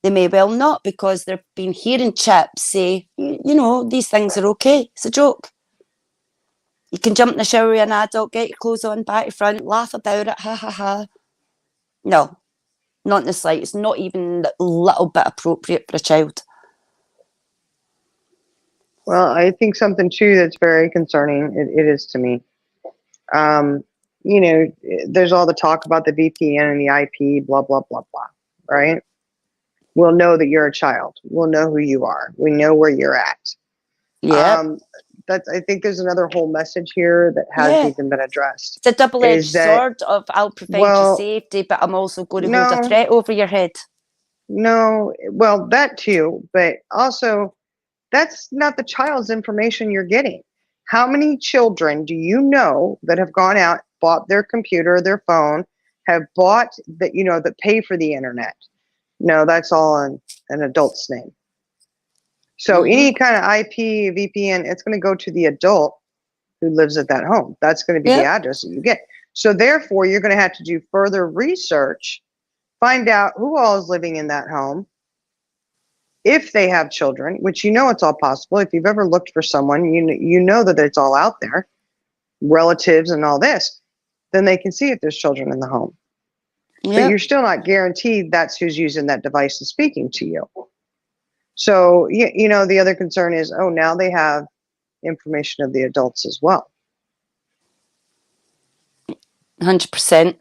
S2: They may well not, because they've been hearing Chip say, you know, these things are okay. It's a joke. You can jump in the shower with an adult, get your clothes on, back to front, laugh about it, ha ha ha. No, not in the slightest. Not even a little bit appropriate for a child.
S4: Well, I think something too that's very concerning, it is to me. You know, there's all the talk about the VPN and the IP, blah, blah, blah, blah, right? We'll know that you're a child. We'll know who you are. We know where you're at.
S2: Yeah.
S4: I think there's another whole message here that hasn't even been addressed.
S2: It's a double-edged sword of I'll provide you safety, but I'm also going to hold a threat over your head.
S4: No, well, that too, but also that's not the child's information you're getting. How many children do you know that have gone out, bought their computer, their phone, have bought that, you know, that pay for the internet? No, that's all on an adult's name. So any kind of IP, VPN, it's going to go to the adult who lives at that home. That's going to be the address that you get. So therefore, you're going to have to do further research, find out who all is living in that home, if they have children, which you know it's all possible. If you've ever looked for someone, you know that it's all out there, relatives and all this, then they can see if there's children in the home. But you're still not guaranteed that's who's using that device and speaking to you. So, you know, the other concern is, oh, now they have information of the adults as well.
S2: 100%.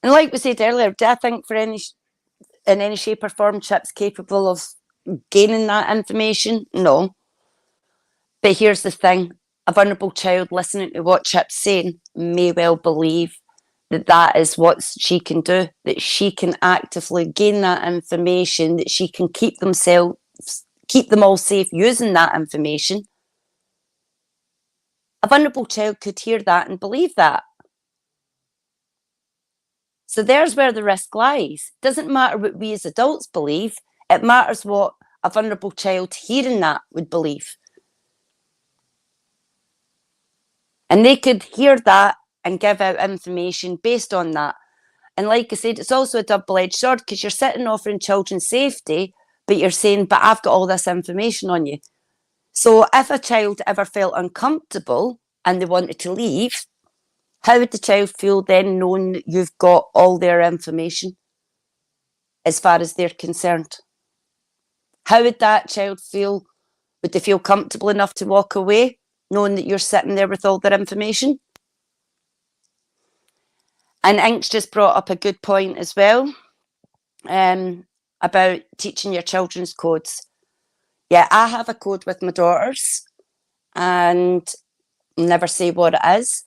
S2: And like we said earlier, do I think in any shape or form Chip's capable of gaining that information? No. But here's the thing. A vulnerable child listening to what Chip's saying may well believe that that is what she can do, that she can actively gain that information, that she can keep them all safe using that information. A vulnerable child could hear that and believe that. So there's where the risk lies. It doesn't matter what we as adults believe. It matters what a vulnerable child hearing that would believe. And they could hear that and give out information based on that. And like I said, it's also a double-edged sword, because you're sitting offering children safety, but you're saying, but I've got all this information on you. So if a child ever felt uncomfortable and they wanted to leave, how would the child feel then, knowing that you've got all their information as far as they're concerned? How would that child feel? Would they feel comfortable enough to walk away, knowing that you're sitting there with all their information? And Ink's just brought up a good point as well, about teaching your children's codes. Yeah, I have a code with my daughters, and I'll never say what it is,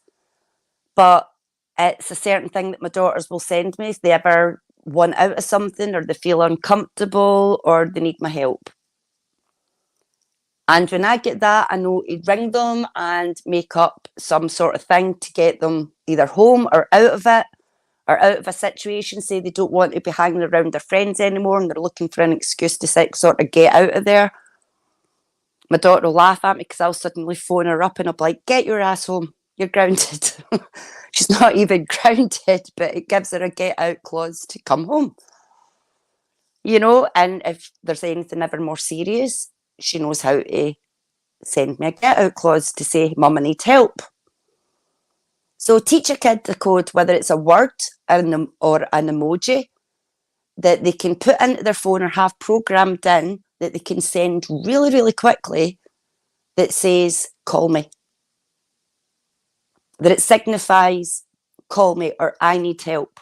S2: but it's a certain thing that my daughters will send me if they ever want out of something, or they feel uncomfortable, or they need my help. And when I get that, I know to ring them and make up some sort of thing to get them either home or out of it, or out of a situation. Say they don't want to be hanging around their friends anymore and they're looking for an excuse to sort of get out of there. My daughter will laugh at me because I'll suddenly phone her up and I'll be like, get your ass home, you're grounded. She's not even grounded, but it gives her a get out clause to come home. You know, and if there's anything ever more serious, she knows how to send me a get out clause to say, Mum, I need help. So teach a kid the code, whether it's a word or an emoji that they can put into their phone or have programmed in, that they can send really, really quickly, that says, call me. That it signifies, call me, or I need help.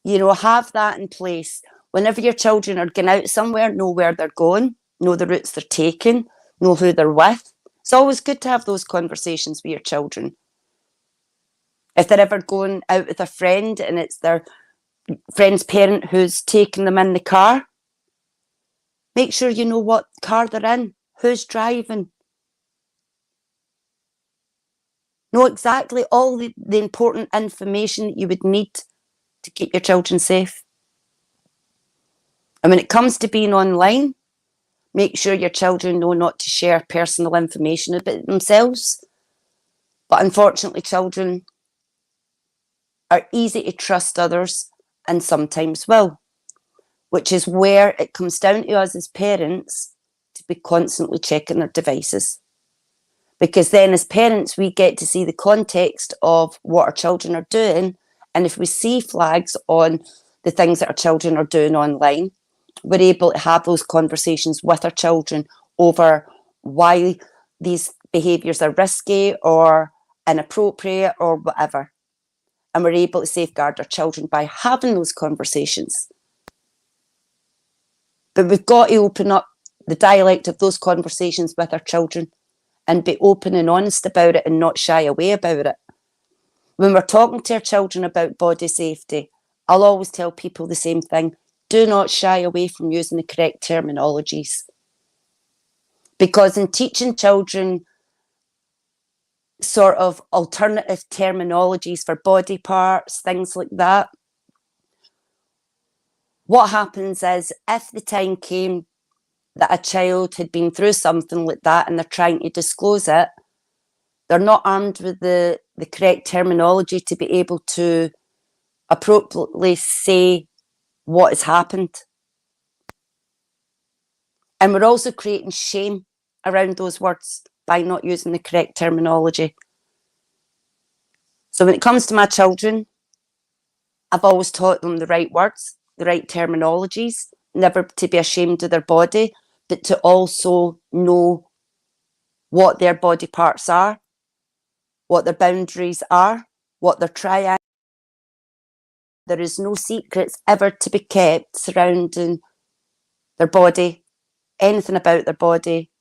S2: You know, have that in place. Whenever your children are going out somewhere, know where they're going, know the routes they're taking, know who they're with. It's always good to have those conversations with your children. If they're ever going out with a friend and it's their friend's parent who's taking them in the car, make sure you know what car they're in, who's driving. Know exactly all the important information that you would need to keep your children safe. And when it comes to being online, make sure your children know not to share personal information about themselves. But unfortunately, children are easy to trust others and sometimes will, which is where it comes down to us as parents to be constantly checking their devices. Because then as parents, we get to see the context of what our children are doing. And if we see flags on the things that our children are doing online, we're able to have those conversations with our children over why these behaviours are risky or inappropriate or whatever. And we're able to safeguard our children by having those conversations. But we've got to open up the dialect of those conversations with our children and be open and honest about it and not shy away about it. When we're talking to our children about body safety, I'll always tell people the same thing. Do not shy away from using the correct terminologies. Because in teaching children sort of alternative terminologies for body parts, things like that, what happens is if the time came that a child had been through something like that and they're trying to disclose it, they're not armed with the correct terminology to be able to appropriately say what has happened. And we're also creating shame around those words by not using the correct terminology. So when it comes to my children, I've always taught them the right words, the right terminologies, never to be ashamed of their body, but to also know what their body parts are, what their boundaries are, what their triangles. There is no secrets ever to be kept surrounding their body, anything about their body,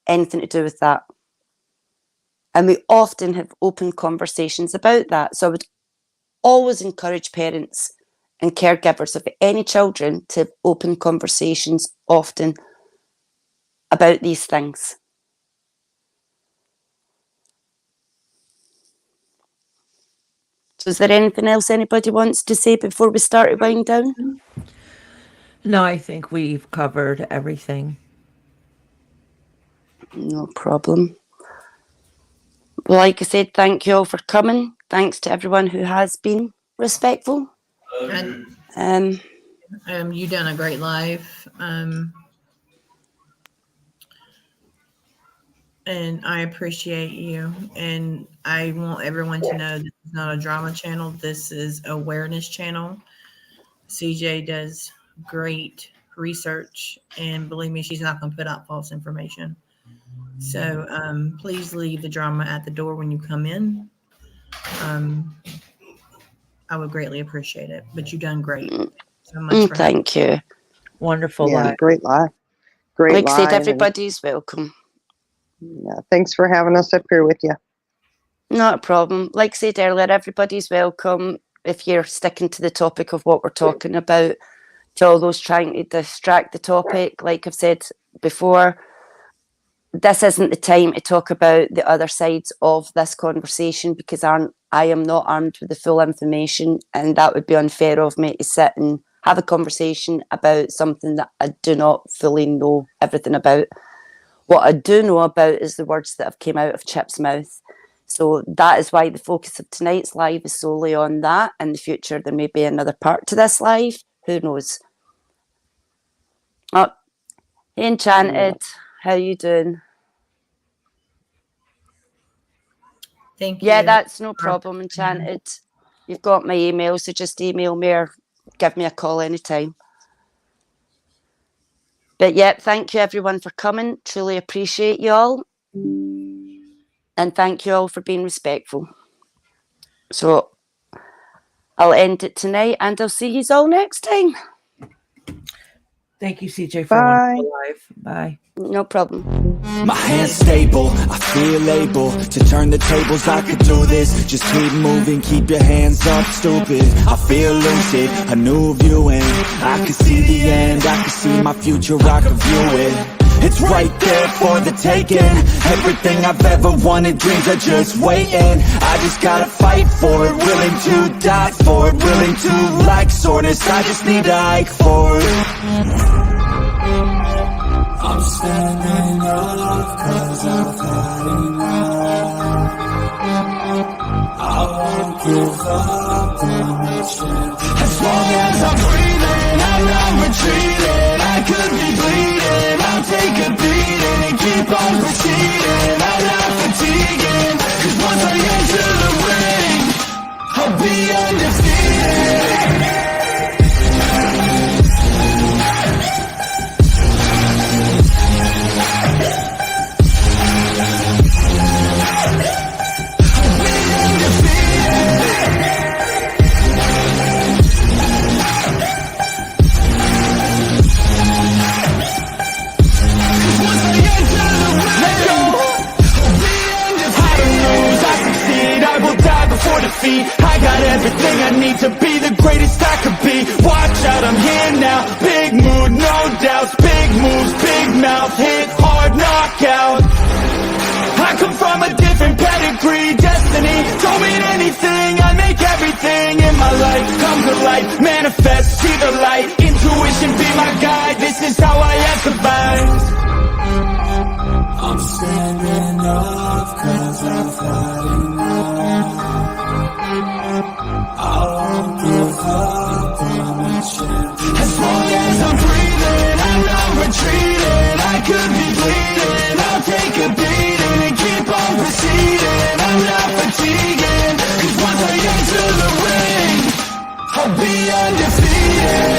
S2: anything to do with that. And we often have open conversations about that. So I would always encourage parents and caregivers of any children to have open conversations often about these things. So is there anything else anybody wants to say before we start to wind down?
S1: No, I think we've covered everything.
S2: No problem. Well, like I said, thank you all for coming. Thanks to everyone who has been respectful.
S5: You done a great life. And I appreciate you. And I want everyone to know this is not a drama channel. This is awareness channel. CJ does great research, and believe me, she's not going to put out false information. So please leave the drama at the door when you come in. I would greatly appreciate it. But you've done great. So much for
S2: thank you.
S1: Wonderful
S4: Yeah,
S1: life.
S4: great live. Great
S2: Like I said,
S4: live,
S2: everybody's welcome.
S4: yeah, thanks for having us up here with you.
S2: Not a problem. Like I said earlier, everybody's welcome. If you're sticking to the topic of what we're talking about, to all those trying to distract the topic, like I've said before, this isn't the time to talk about the other sides of this conversation, because I am not armed with the full information, and that would be unfair of me to sit and have a conversation about something that I do not fully know everything about. What I do know about is the words that have came out of Chip's mouth. So that is why the focus of tonight's live is solely on that. In the future, there may be another part to this live. Who knows? Oh, hey, Enchanted. How you doing?
S5: Thank you.
S2: Yeah, that's no problem, Enchanted. You've got my email, so just email me or give me a call anytime. But yeah, thank you everyone for coming. Truly appreciate you all. And thank you all for being respectful. So I'll end it tonight, and I'll see you all next time.
S1: Thank you, CJ, for
S4: Bye.
S1: wonderful life. Bye.
S2: No problem.
S3: My hand's stable, I feel able to turn the tables, I could do this. Just keep moving, keep your hands up, stupid. I feel lucid, a new viewing. I can see the end, I can see my future, I can view it. It's right there for the taking. Everything I've ever wanted, dreams are just waiting. I just gotta fight for it, willing to die for it, willing to like soreness, I just need to hike for it. I'm standing up cause I've had enough. I won't give up on the chance. As long as I'm breathing, I'm not retreating. I could be bleeding, I'll take a beating and keep on proceeding. I'm not fatiguing, cause once I enter the ring, I'll be undefeated. Defeat. I got everything I need to be the greatest I could be. Watch out, I'm here now. Big mood, no doubts. Big moves, big mouth. Hit hard, knockout. I come from a different pedigree. Destiny don't mean anything. I make everything in my life come to life. Manifest, see the light. Intuition be my guide. This is how I have survived. I'm standing up cause I've had enough. I won't give up on the chance. As long as I'm breathing, I'm not retreating. I could be bleeding, I'll take a beating and keep on proceeding. I'm not fatiguing, cause once I enter the ring, I'll be undefeated.